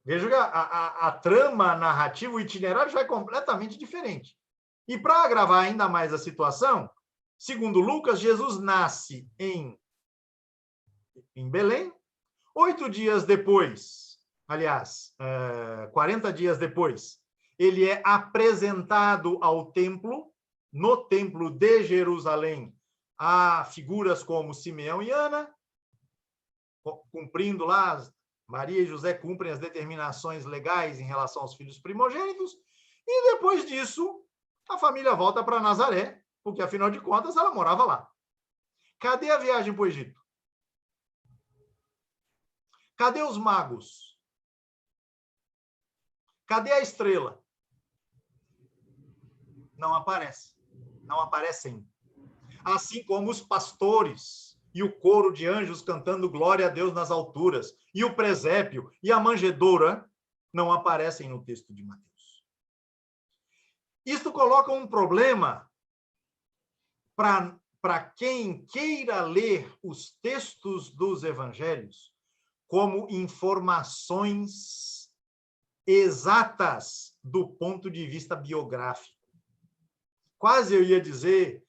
Veja que a trama narrativa, o itinerário já é completamente diferente. E para agravar ainda mais a situação, segundo Lucas, Jesus nasce em Belém. 8 dias depois, aliás, 40 dias depois, ele é apresentado ao templo, no templo de Jerusalém, a figuras como Simeão e Ana, cumprindo lá, Maria e José cumprem as determinações legais em relação aos filhos primogênitos, e depois disso, a família volta para Nazaré, porque, afinal de contas, ela morava lá. Cadê a viagem para o Egito? Cadê os magos? Cadê a estrela? Não aparece. Não aparecem. Assim como os pastores e o coro de anjos cantando glória a Deus nas alturas, e o presépio e a manjedoura não aparecem no texto de Mateus. Isto coloca um problema para quem queira ler os textos dos evangelhos como informações exatas do ponto de vista biográfico. Quase eu ia dizer,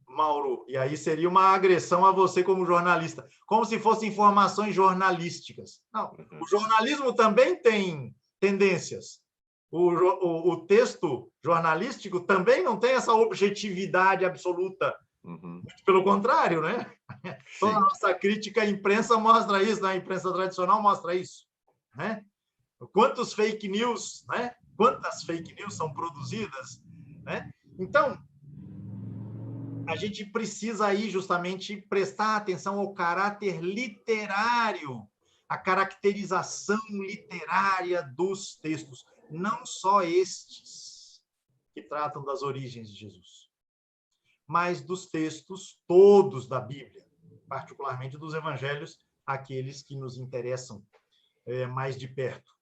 Mauro, e aí seria uma agressão a você como jornalista, como se fossem informações jornalísticas. Não, o jornalismo também tem tendências. O texto jornalístico também não tem essa objetividade absoluta. Muito pelo contrário, né? Toda a nossa crítica à imprensa mostra isso, né? A imprensa tradicional mostra isso, né? Quantos fake news, né? Quantas fake news são produzidas, né? Então, a gente precisa aí justamente prestar atenção ao caráter literário, a caracterização literária dos textos, não só estes que tratam das origens de Jesus, mas dos textos todos da Bíblia, particularmente dos evangelhos, aqueles que nos interessam mais de perto.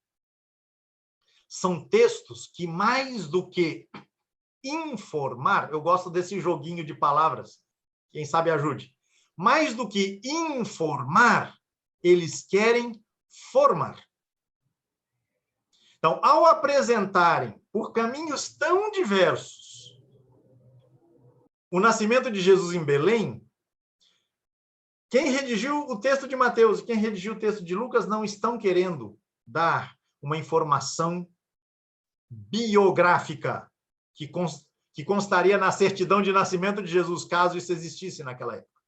São textos que, mais do que informar, eu gosto desse joguinho de palavras, quem sabe ajude, mais do que informar, eles querem formar. Então, ao apresentarem por caminhos tão diversos o nascimento de Jesus em Belém, quem redigiu o texto de Mateus e quem redigiu o texto de Lucas não estão querendo dar uma informação biográfica que constaria na certidão de nascimento de Jesus, caso isso existisse naquela época.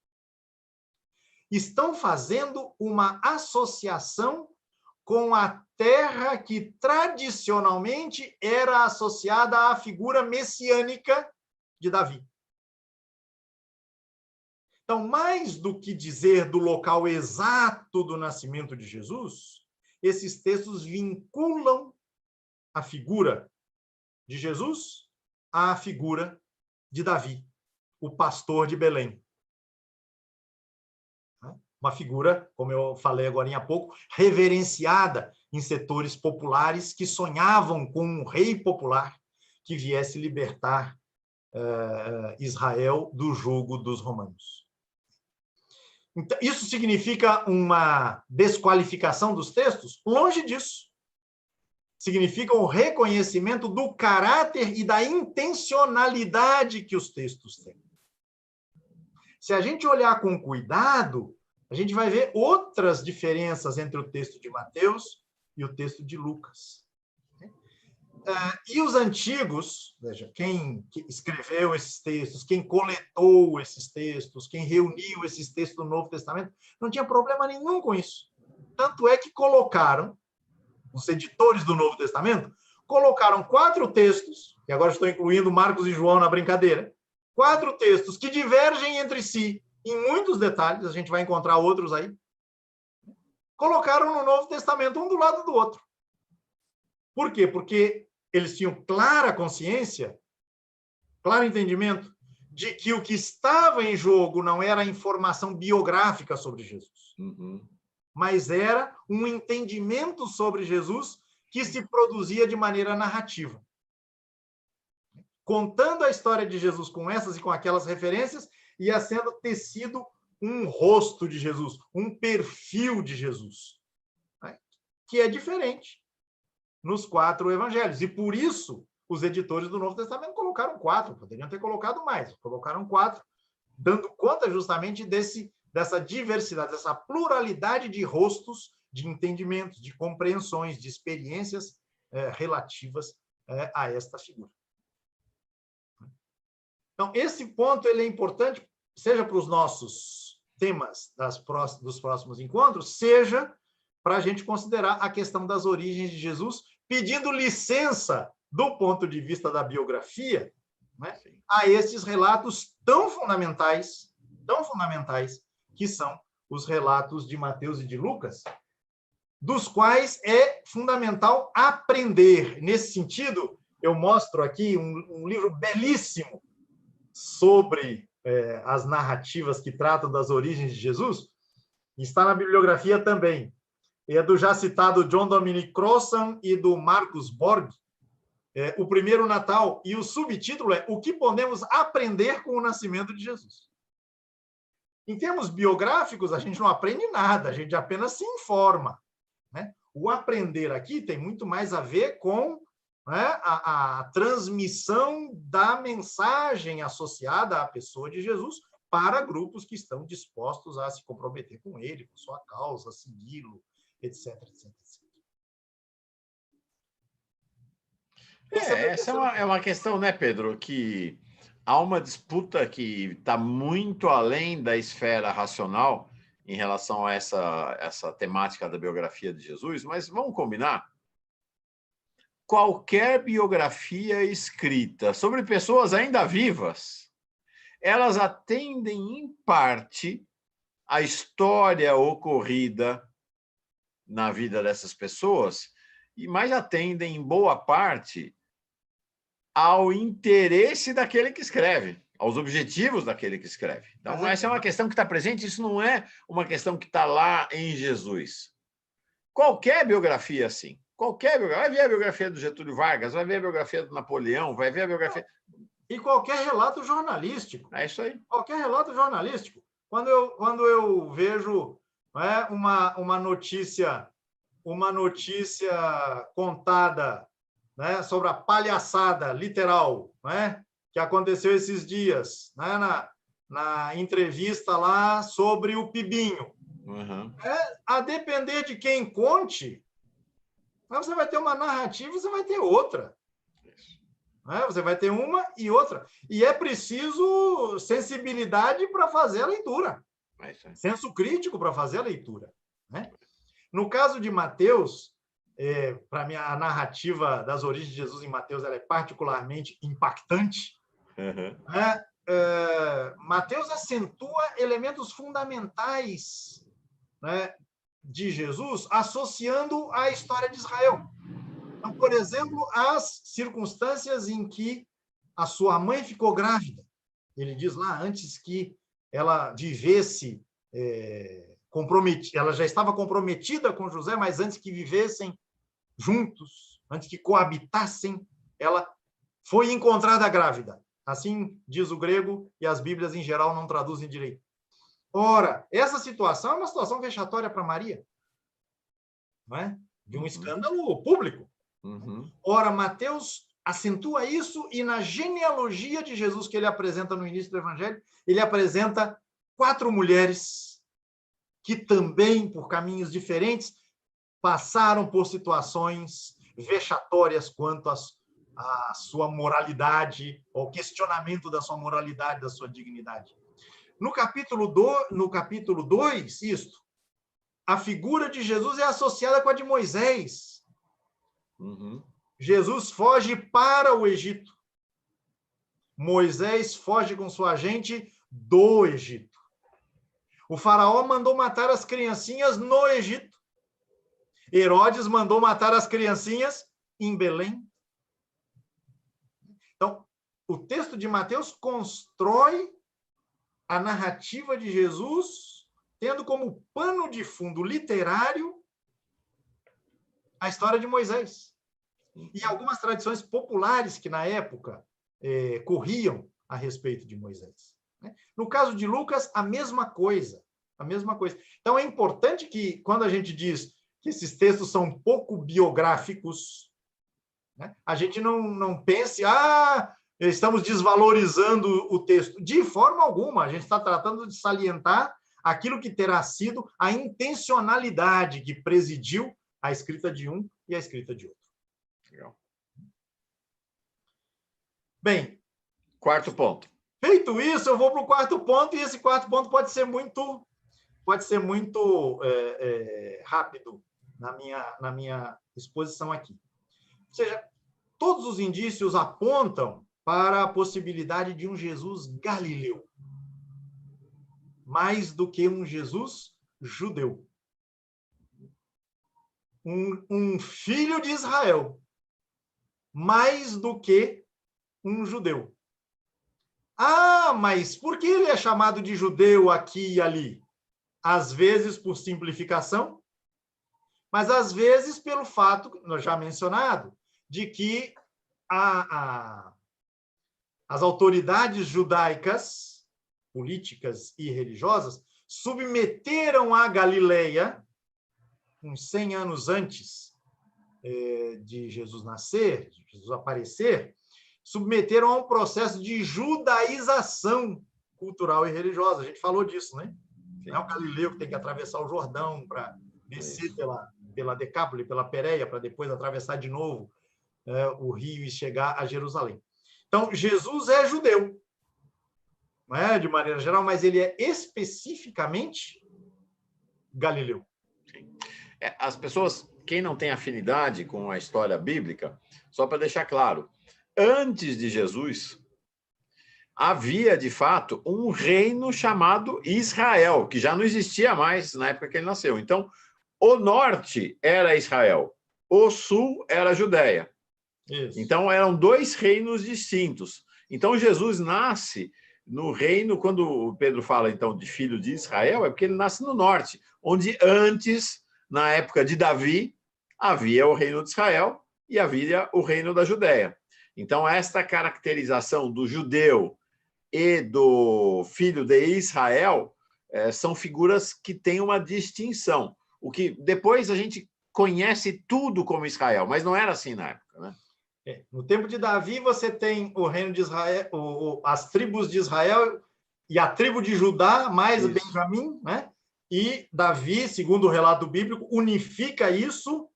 Estão fazendo uma associação com a terra que tradicionalmente era associada à figura messiânica de Davi. Então, mais do que dizer do local exato do nascimento de Jesus, esses textos vinculam a figura de Jesus à figura de Davi, o pastor de Belém. Uma figura, como eu falei agora há pouco, reverenciada em setores populares que sonhavam com um rei popular que viesse libertar Israel do jugo dos romanos. Então, isso significa uma desqualificação dos textos? Longe disso. Significa um reconhecimento do caráter e da intencionalidade que os textos têm. Se a gente olhar com cuidado, a gente vai ver outras diferenças entre o texto de Mateus e o texto de Lucas. E os antigos, veja, quem escreveu esses textos, quem coletou esses textos, quem reuniu esses textos do Novo Testamento, não tinha problema nenhum com isso. Tanto é que colocaram, os editores do Novo Testamento, colocaram 4 textos, e agora estou incluindo Marcos e João na brincadeira, 4 textos que divergem entre si em muitos detalhes, a gente vai encontrar outros aí, colocaram no Novo Testamento um do lado do outro. Por quê? Porque eles tinham clara consciência, claro entendimento, de que o que estava em jogo não era a informação biográfica sobre Jesus, mas era um entendimento sobre Jesus que se produzia de maneira narrativa. Contando a história de Jesus com essas e com aquelas referências, ia sendo tecido um rosto de Jesus, um perfil de Jesus, né? Que é diferente nos 4 evangelhos. E por isso, os editores do Novo Testamento colocaram 4, poderiam ter colocado mais, colocaram 4, dando conta justamente dessa diversidade, dessa pluralidade de rostos, de entendimentos, de compreensões, de experiências relativas a esta figura. Então, esse ponto ele é importante, seja para os nossos temas dos próximos encontros, seja para a gente considerar a questão das origens de Jesus, pedindo licença, do ponto de vista da biografia, né, a esses relatos tão fundamentais, que são os relatos de Mateus e de Lucas, dos quais é fundamental aprender. Nesse sentido, eu mostro aqui um livro belíssimo sobre as narrativas que tratam das origens de Jesus, está na bibliografia também. É do já citado John Dominic Crossan e do Marcus Borg, O Primeiro Natal, e o subtítulo é O que podemos aprender com o nascimento de Jesus. Em termos biográficos, a gente não aprende nada, a gente apenas se informa, né? O aprender aqui tem muito mais a ver com, né, a transmissão da mensagem associada à pessoa de Jesus para grupos que estão dispostos a se comprometer com ele, com sua causa, segui-lo, etc, etc, etc.
Essa é uma questão, né, Pedro, que há uma disputa que está muito além da esfera racional em relação a essa temática da biografia de Jesus, mas vamos combinar? Qualquer biografia escrita sobre pessoas ainda vivas, elas atendem, em parte, a história ocorrida na vida dessas pessoas, e mais atendem, em boa parte, ao interesse daquele que escreve, aos objetivos daquele que escreve. Então, essa é uma questão que está presente, isso não é uma questão que está lá em Jesus. Qualquer biografia, assim, qualquer biografia, vai ver a biografia do Getúlio Vargas, vai ver a biografia do Napoleão, vai ver a biografia...
E qualquer relato jornalístico.
É isso aí.
Qualquer relato jornalístico. Quando eu vejo, né, uma notícia contada, né, sobre a palhaçada literal, né, que aconteceu esses dias, né, na entrevista lá sobre o Pibinho.
Uhum.
A depender de quem conte, você vai ter uma narrativa, você vai ter outra. Né? Você vai ter uma e outra. E é preciso sensibilidade para fazer a leitura. Senso crítico para fazer a leitura. Né? No caso de Mateus, para mim, a narrativa das origens de Jesus em Mateus ela é particularmente impactante.
Uhum.
Né? Mateus acentua elementos fundamentais, né, de Jesus, associando a história de Israel. Então, por exemplo, as circunstâncias em que a sua mãe ficou grávida. Ele diz lá, antes que ela vivesse comprometida, ela já estava comprometida com José, mas antes que vivessem juntos, antes que coabitassem, ela foi encontrada grávida. Assim diz o grego, e as Bíblias, em geral, não traduzem direito. Ora, essa situação é uma situação vexatória para Maria, não é? De um escândalo público.
Uhum.
Ora, Mateus acentua isso e na genealogia de Jesus que ele apresenta no início do Evangelho, ele apresenta 4 mulheres que também, por caminhos diferentes, passaram por situações vexatórias quanto à sua moralidade, ao questionamento da sua moralidade, da sua dignidade. No capítulo 2, a figura de Jesus é associada com a de Moisés.
Uhum.
Jesus foge para o Egito. Moisés foge com sua gente do Egito. O faraó mandou matar as criancinhas no Egito. Herodes mandou matar as criancinhas em Belém. Então, o texto de Mateus constrói a narrativa de Jesus, tendo como pano de fundo literário a história de Moisés. E algumas tradições populares que, na época, corriam a respeito de Moisés. No caso de Lucas, a mesma coisa. A mesma coisa. Então, é importante que, quando a gente diz que esses textos são pouco biográficos, né, a gente não pense, estamos desvalorizando o texto. De forma alguma, a gente está tratando de salientar aquilo que terá sido a intencionalidade que presidiu a escrita de um e a escrita de outro.
Legal.
Bem,
quarto ponto.
Feito isso, eu vou para o quarto ponto, e esse quarto ponto pode ser muito rápido na minha exposição aqui. Ou seja, todos os indícios apontam para a possibilidade de um Jesus galileu, mais do que um Jesus judeu. Um filho de Israel, mais do que um judeu. Mas por que ele é chamado de judeu aqui e ali? Às vezes por simplificação, mas às vezes pelo fato, já mencionado, de que as autoridades judaicas, políticas e religiosas, submeteram a Galileia, uns 100 anos antes de Jesus nascer, de Jesus aparecer, submeteram a um processo de judaização cultural e religiosa. A gente falou disso, né? Não é o galileu que tem que atravessar o Jordão para descer pela Decápole, pela Pérea, para depois atravessar de novo o rio e chegar a Jerusalém. Então, Jesus é judeu, não é, de maneira geral, mas ele é especificamente galileu.
As pessoas, quem não tem afinidade com a história bíblica, só para deixar claro, antes de Jesus, havia, de fato, um reino chamado Israel, que já não existia mais na época que ele nasceu. Então, o norte era Israel, o sul era a Judéia. Isso. Então, eram dois reinos distintos. Então, Jesus nasce no reino, quando o Pedro fala, então, de filho de Israel, é porque ele nasce no norte, onde antes, na época de Davi, havia o reino de Israel e havia o reino da Judéia. Então, esta caracterização do judeu e do filho de Israel são figuras que têm uma distinção. O que depois a gente conhece tudo como Israel, mas não era assim na época, né?
No tempo de Davi, você tem o reino de Israel, as tribos de Israel e a tribo de Judá, mais isso. Benjamim, né? E Davi, segundo o relato bíblico, unifica isso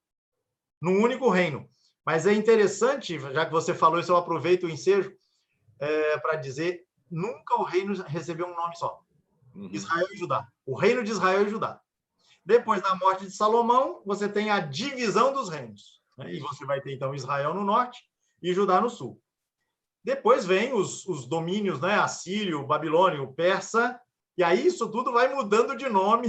num único reino. Mas é interessante, já que você falou isso, eu aproveito o ensejo para dizer, nunca o reino recebeu um nome só. Israel e Judá. O reino de Israel e Judá. Depois da morte de Salomão, você tem a divisão dos reinos. Né? E você vai ter, então, Israel no norte e Judá no sul. Depois vem os domínios, né? Assírio, babilônio, persa, e aí isso tudo vai mudando de nome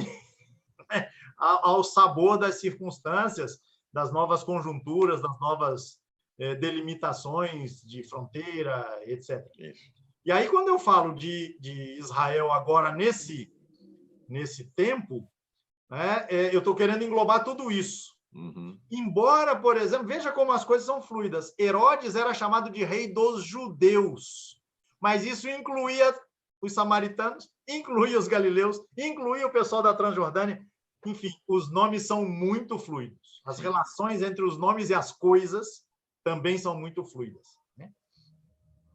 né? ao sabor das circunstâncias, das novas conjunturas, das novas delimitações de fronteira, etc. Isso. E aí, quando eu falo de Israel agora, nesse tempo, né, eu estou querendo englobar tudo isso. Uhum. Embora, por exemplo, veja como as coisas são fluidas. Herodes era chamado de rei dos judeus, mas isso incluía os samaritanos, incluía os galileus, incluía o pessoal da Transjordânia. Enfim, os nomes são muito fluidos. As relações entre os nomes e as coisas também são muito fluidas. Né?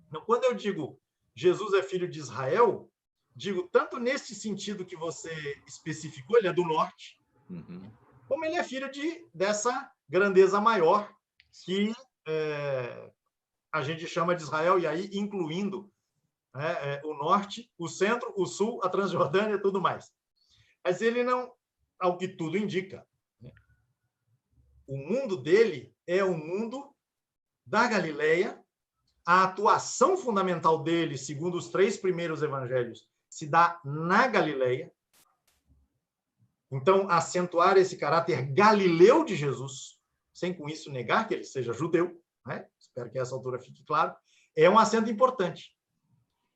Então, quando eu digo Jesus é filho de Israel, digo tanto nesse sentido que você especificou, ele é do norte, como ele é filho dessa grandeza maior que a gente chama de Israel, e aí incluindo o norte, o centro, o sul, a Transjordânia e tudo mais. Mas ele não, ao que tudo indica, né? O mundo dele é o mundo da Galileia. A atuação fundamental dele, segundo os 3 primeiros evangelhos, se dá na Galileia. Então, acentuar esse caráter galileu de Jesus, sem com isso negar que ele seja judeu, né? Espero que a essa altura fique claro, é um acento importante.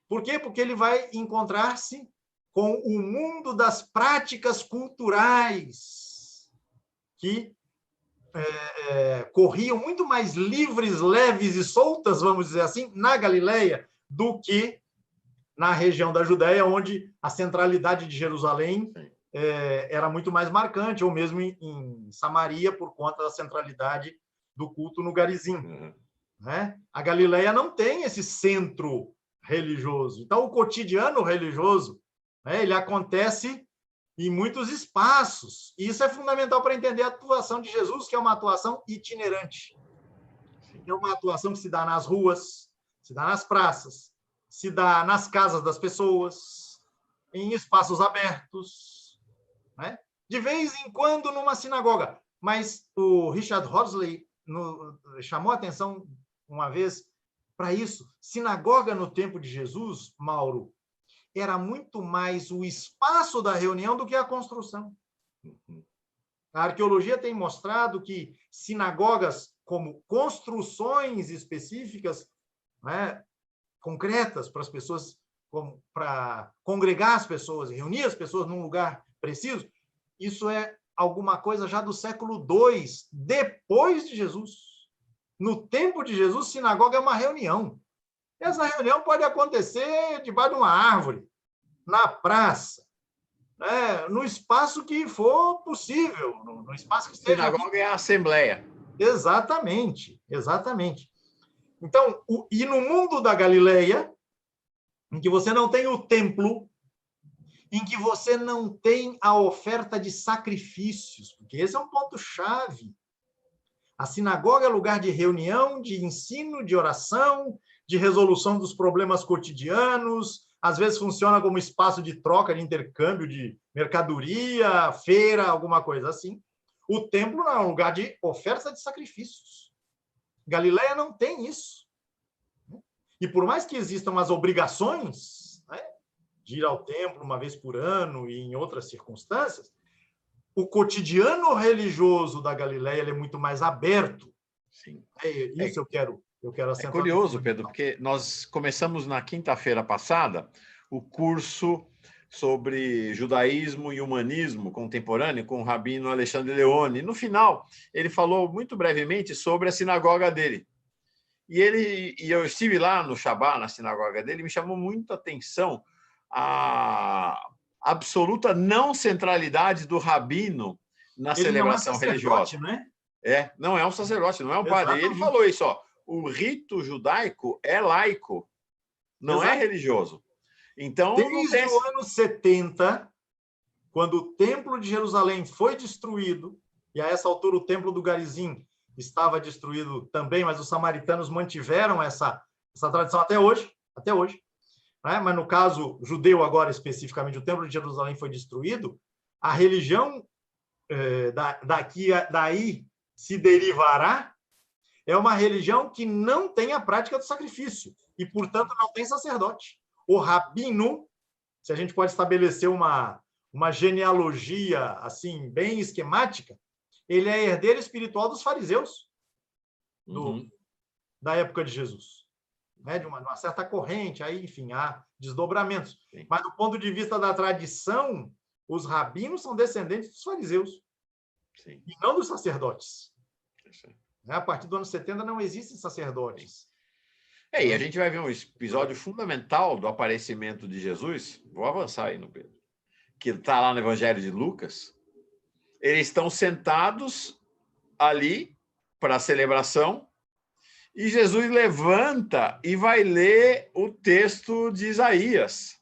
Por quê? Porque ele vai encontrar-se com o mundo das práticas culturais que corriam muito mais livres, leves e soltas, vamos dizer assim, na Galileia, do que na região da Judéia, onde a centralidade de Jerusalém era muito mais marcante, ou mesmo em Samaria, por conta da centralidade do culto no Garizim. Né? A Galileia não tem esse centro religioso. Então, o cotidiano religioso, né, ele acontece em muitos espaços. E isso é fundamental para entender a atuação de Jesus, que é uma atuação itinerante. É uma atuação que se dá nas ruas, se dá nas praças, se dá nas casas das pessoas, em espaços abertos, né? De vez em quando numa sinagoga. Mas o Richard Horsley chamou a atenção uma vez para isso. Sinagoga no tempo de Jesus, Mauro, era muito mais o espaço da reunião do que a construção. A arqueologia tem mostrado que sinagogas, como construções específicas, né, concretas para as pessoas, para congregar as pessoas, reunir as pessoas num lugar preciso, isso é alguma coisa já do século II, depois de Jesus. No tempo de Jesus, sinagoga é uma reunião. Essa reunião pode acontecer debaixo de uma árvore, na praça, né, no espaço que for possível, no espaço que esteja...
Sinagoga é a assembleia.
Exatamente, exatamente. Então, e no mundo da Galileia, em que você não tem o templo, em que você não tem a oferta de sacrifícios, porque esse é um ponto-chave. A sinagoga é lugar de reunião, de ensino, de oração, de resolução dos problemas cotidianos, às vezes funciona como espaço de troca, de intercâmbio de mercadoria, feira, alguma coisa assim. O templo não é um lugar de oferta de sacrifícios. Galileia não tem isso. E por mais que existam as obrigações, né, de ir ao templo uma vez por ano e em outras circunstâncias, o cotidiano religioso da Galileia ele é muito mais aberto.
Sim.
Isso eu quero
É
acentuar.
curioso, Pedro, porque nós começamos na quinta-feira passada o curso sobre judaísmo e humanismo contemporâneo com o rabino Alexandre Leone. No final, ele falou muito brevemente sobre a sinagoga dele. E eu estive lá no Shabá, na sinagoga dele, me chamou muito a atenção a absoluta não centralidade do rabino na celebração religiosa.
Né?
Não é um sacerdote, não é um padre.
Exatamente.
Ele falou isso, ó, o rito judaico é laico, não é religioso. Então,
desde o ano 70, quando o Templo de Jerusalém foi destruído, e a essa altura o Templo do Garizim estava destruído também, mas os samaritanos mantiveram essa tradição até hoje, né? Mas no caso judeu agora especificamente, o Templo de Jerusalém foi destruído, a religião daí se derivará é uma religião que não tem a prática do sacrifício e, portanto, não tem sacerdote. O rabino, se a gente pode estabelecer uma genealogia assim bem esquemática, ele é herdeiro espiritual dos fariseus da época de Jesus, né? De uma certa corrente, aí, enfim, há desdobramentos.
Sim.
Mas, do ponto de vista da tradição, os rabinos são descendentes dos fariseus.
Sim.
E não dos sacerdotes.
Sim.
A partir do ano 70 não existem sacerdotes.
E a gente vai ver um episódio fundamental do aparecimento de Jesus. Vou avançar aí no Pedro. Que está lá no Evangelho de Lucas. Eles estão sentados ali para a celebração e Jesus levanta e vai ler o texto de Isaías.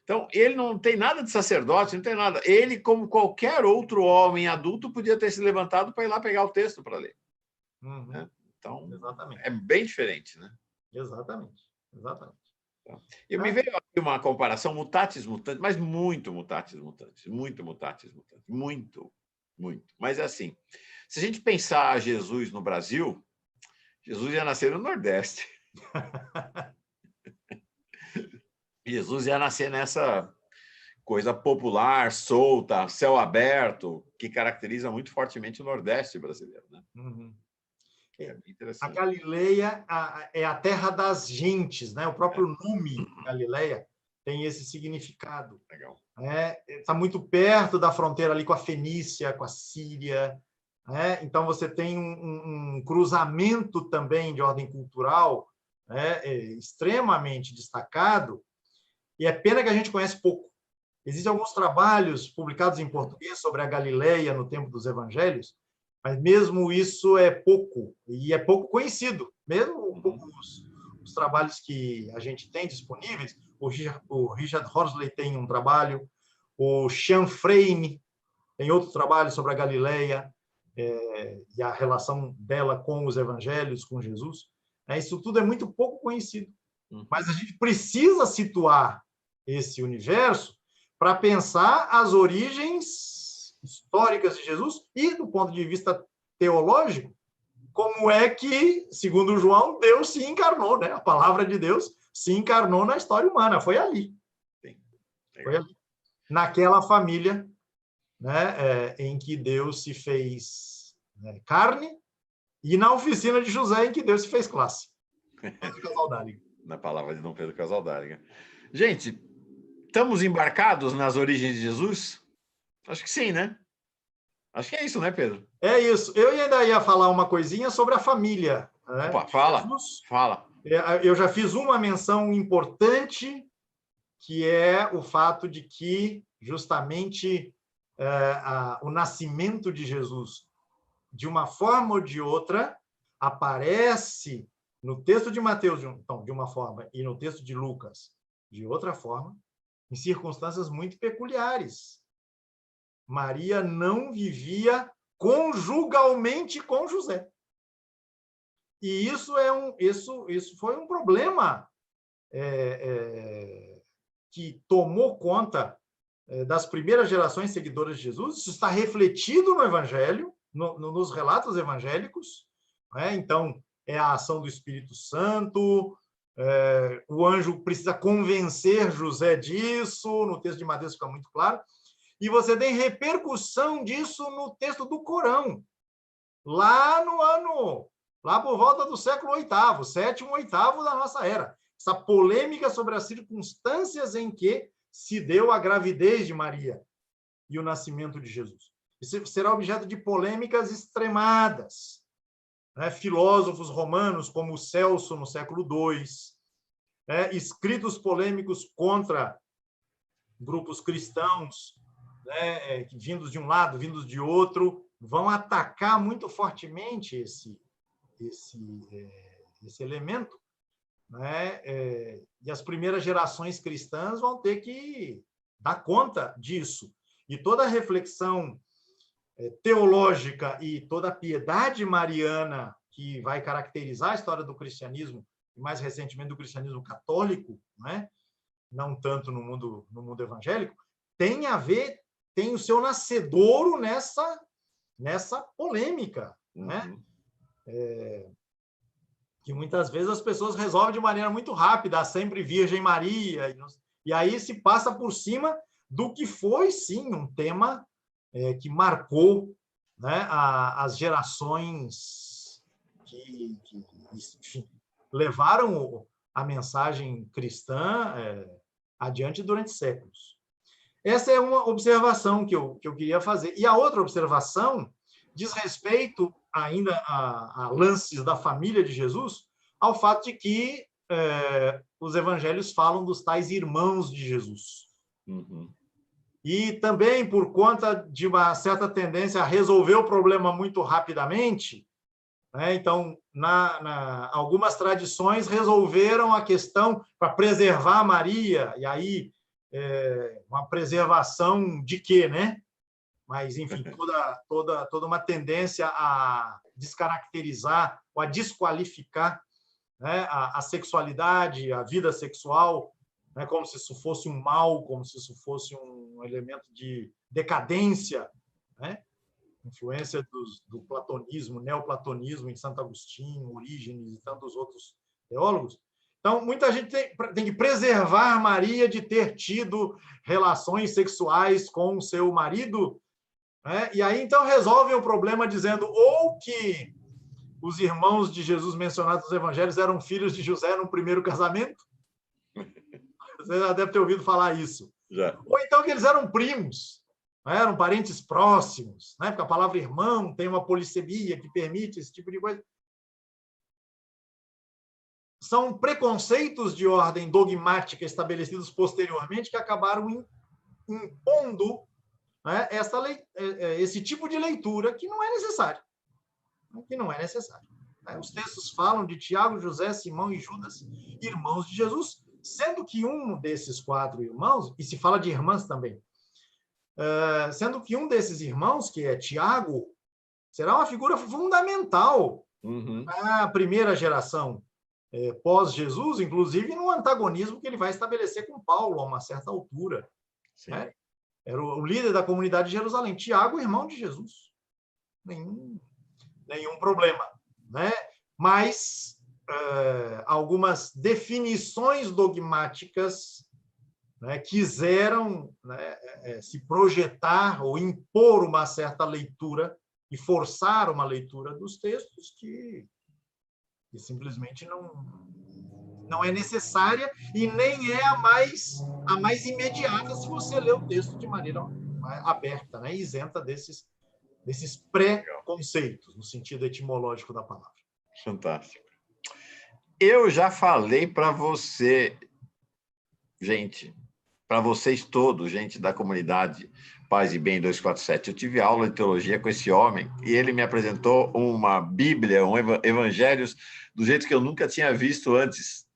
Então, ele não tem nada de sacerdote, não tem nada. Ele, como qualquer outro homem adulto, podia ter se levantado para ir lá pegar o texto para ler. Né? Então, exatamente. É bem diferente, né?
Exatamente.
E me veio aqui uma comparação mutatis mutandis, mas muito mutatis mutandis, muito. Mas assim, se a gente pensar Jesus no Brasil, Jesus ia nascer no Nordeste. Jesus ia nascer nessa coisa popular, solta, céu aberto, que caracteriza muito fortemente o Nordeste brasileiro, né?
É interessante. A Galileia é a terra das gentes, né? O próprio nome Galileia tem esse significado.
Legal.
Está muito perto da fronteira ali com a Fenícia, com a Síria. Então, você tem um cruzamento também de ordem cultural extremamente destacado, e é pena que a gente conhece pouco. Existem alguns trabalhos publicados em português sobre a Galileia no tempo dos evangelhos, mas mesmo isso é pouco, e é pouco conhecido. Mesmo os trabalhos que a gente tem disponíveis, o Richard Horsley tem um trabalho, o Sean Frame tem outro trabalho sobre a Galileia e a relação dela com os evangelhos, com Jesus. Isso tudo é muito pouco conhecido. Mas a gente precisa situar esse universo para pensar as origens históricas de Jesus e, do ponto de vista teológico, como é que, segundo João, Deus se encarnou, né? A palavra de Deus se encarnou na história humana. Foi ali. Foi ali. Naquela família, né, em que Deus se fez carne, e na oficina de José, em que Deus se fez classe.
Na palavra de Dom Pedro Casaldáliga. Gente, estamos embarcados nas origens de Jesus? Acho que sim, né? Acho que é isso, né, Pedro?
É isso. Eu ainda ia falar uma coisinha sobre a família. Né?
Opa, fala.
Eu já fiz uma menção importante, que é o fato de que, justamente, o nascimento de Jesus, de uma forma ou de outra, aparece no texto de Mateus, então, de uma forma, e no texto de Lucas, de outra forma, em circunstâncias muito peculiares. Maria não vivia conjugalmente com José. E isso foi um problema que tomou conta das primeiras gerações seguidoras de Jesus. Isso está refletido no Evangelho, nos relatos evangélicos, né? Então, é a ação do Espírito Santo, o anjo precisa convencer José disso, no texto de Mateus fica muito claro, e você tem repercussão disso no texto do Corão, lá por volta do século VIII, sétimo, oitavo da nossa era. Essa polêmica sobre as circunstâncias em que se deu a gravidez de Maria e o nascimento de Jesus. Isso será objeto de polêmicas extremadas. Né? Filósofos romanos, como Celso, no século II, escritos polêmicos contra grupos cristãos, né, vindos de um lado, vindos de outro, vão atacar muito fortemente esse elemento, né? E as primeiras gerações cristãs vão ter que dar conta disso. E toda a reflexão teológica e toda a piedade mariana que vai caracterizar a história do cristianismo, e mais recentemente do cristianismo católico, né? Não tanto no mundo evangélico, tem o seu nascedouro nessa polêmica, né? Que muitas vezes as pessoas resolvem de maneira muito rápida, a sempre Virgem Maria, e aí se passa por cima do que foi, sim, um tema que marcou, né, as gerações que enfim, levaram a mensagem cristã adiante durante séculos. Essa é uma observação que eu queria fazer. E a outra observação diz respeito ainda a lances da família de Jesus, ao fato de que os evangelhos falam dos tais irmãos de Jesus. E também, por conta de uma certa tendência a resolver o problema muito rapidamente, né? Então, algumas tradições resolveram a questão para preservar Maria, e aí uma preservação de quê, né? Mas, enfim, toda uma tendência a descaracterizar ou a desqualificar, né, a sexualidade, a vida sexual, né, como se isso fosse um mal, como se isso fosse um elemento de decadência, né? Influência do platonismo, neoplatonismo em Santo Agostinho, Orígenes e tantos outros teólogos. Então, muita gente tem que preservar Maria de ter tido relações sexuais com o seu marido, né? E aí, então, resolvem o problema dizendo ou que os irmãos de Jesus mencionados nos evangelhos eram filhos de José no primeiro casamento. Você já deve ter ouvido falar isso.
Já.
Ou então que eles eram primos, né? Eram parentes próximos, né? Porque a palavra irmão tem uma polissemia que permite esse tipo de coisa. São preconceitos de ordem dogmática estabelecidos posteriormente que acabaram impondo, né, esse tipo de leitura que não é necessário. Os textos falam de Tiago, José, Simão e Judas, irmãos de Jesus, sendo que um desses 4 irmãos, e se fala de irmãs também, sendo que um desses irmãos, que é Tiago, será uma figura fundamental na primeira geração pós-Jesus, inclusive no antagonismo que ele vai estabelecer com Paulo a uma certa altura. Né? Era o líder da comunidade de Jerusalém. Tiago, irmão de Jesus. Nenhum problema. Né? Mas algumas definições dogmáticas, né, quiseram, né, se projetar ou impor uma certa leitura e forçar uma leitura dos textos que simplesmente não é necessária e nem é a mais imediata se você lê o texto de maneira aberta, né, isenta desses pré-conceitos, no sentido etimológico da palavra.
Fantástico. Eu já falei para você, gente, para vocês todos, gente da comunidade Paz e Bem 247, eu tive aula de teologia com esse homem e ele me apresentou uma Bíblia, evangelhos, do jeito que eu nunca tinha visto antes.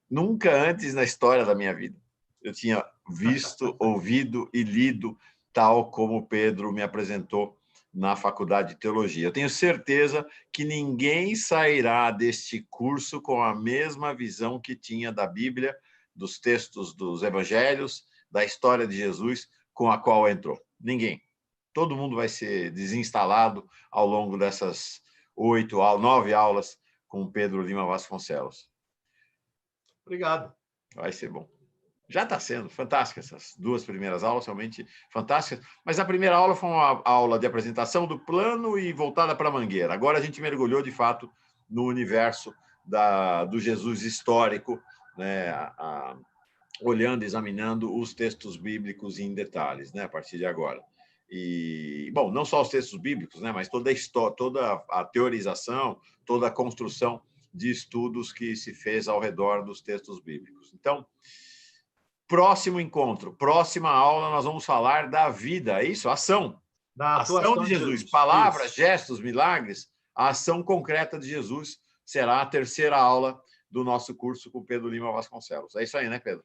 Nunca antes na história da minha vida. Eu tinha visto, ouvido e lido tal como Pedro me apresentou na Faculdade de Teologia. Eu tenho certeza que ninguém sairá deste curso com a mesma visão que tinha da Bíblia, dos textos dos evangelhos, da história de Jesus, com a qual entrou. Ninguém. Todo mundo vai ser desinstalado ao longo dessas 9 aulas com Pedro Lima Vasconcelos.
Obrigado.
Vai ser bom. Já está sendo fantástica essas 2 primeiras aulas, realmente fantásticas. Mas a primeira aula foi uma aula de apresentação do plano e voltada para a Mangueira. Agora a gente mergulhou, de fato, no universo do Jesus histórico, né? Olhando, examinando os textos bíblicos em detalhes, né? A partir de agora. E, bom, não só os textos bíblicos, né? Mas toda a história, toda a teorização, toda a construção de estudos que se fez ao redor dos textos bíblicos. Então, próximo encontro, próxima aula, nós vamos falar da vida, é isso? Ação.
Da
ação de Jesus. Palavras,
isso.
Gestos, milagres, a ação concreta de Jesus será a terceira aula do nosso curso com Pedro Lima Vasconcelos. É isso aí, né, Pedro?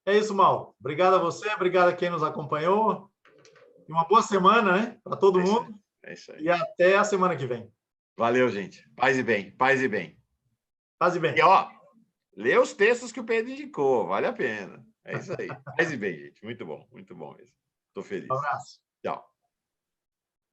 É isso, Mal. Obrigado a você, obrigado a quem nos acompanhou. E uma boa semana, né? Para todo mundo.
É isso aí.
E até a semana que vem.
Valeu, gente. Paz e bem. Paz e bem.
Paz e bem.
E, ó, lê os textos que o Pedro indicou. Vale a pena. É isso aí. Paz e bem, gente. Muito bom mesmo. Estou feliz.
Um abraço.
Tchau.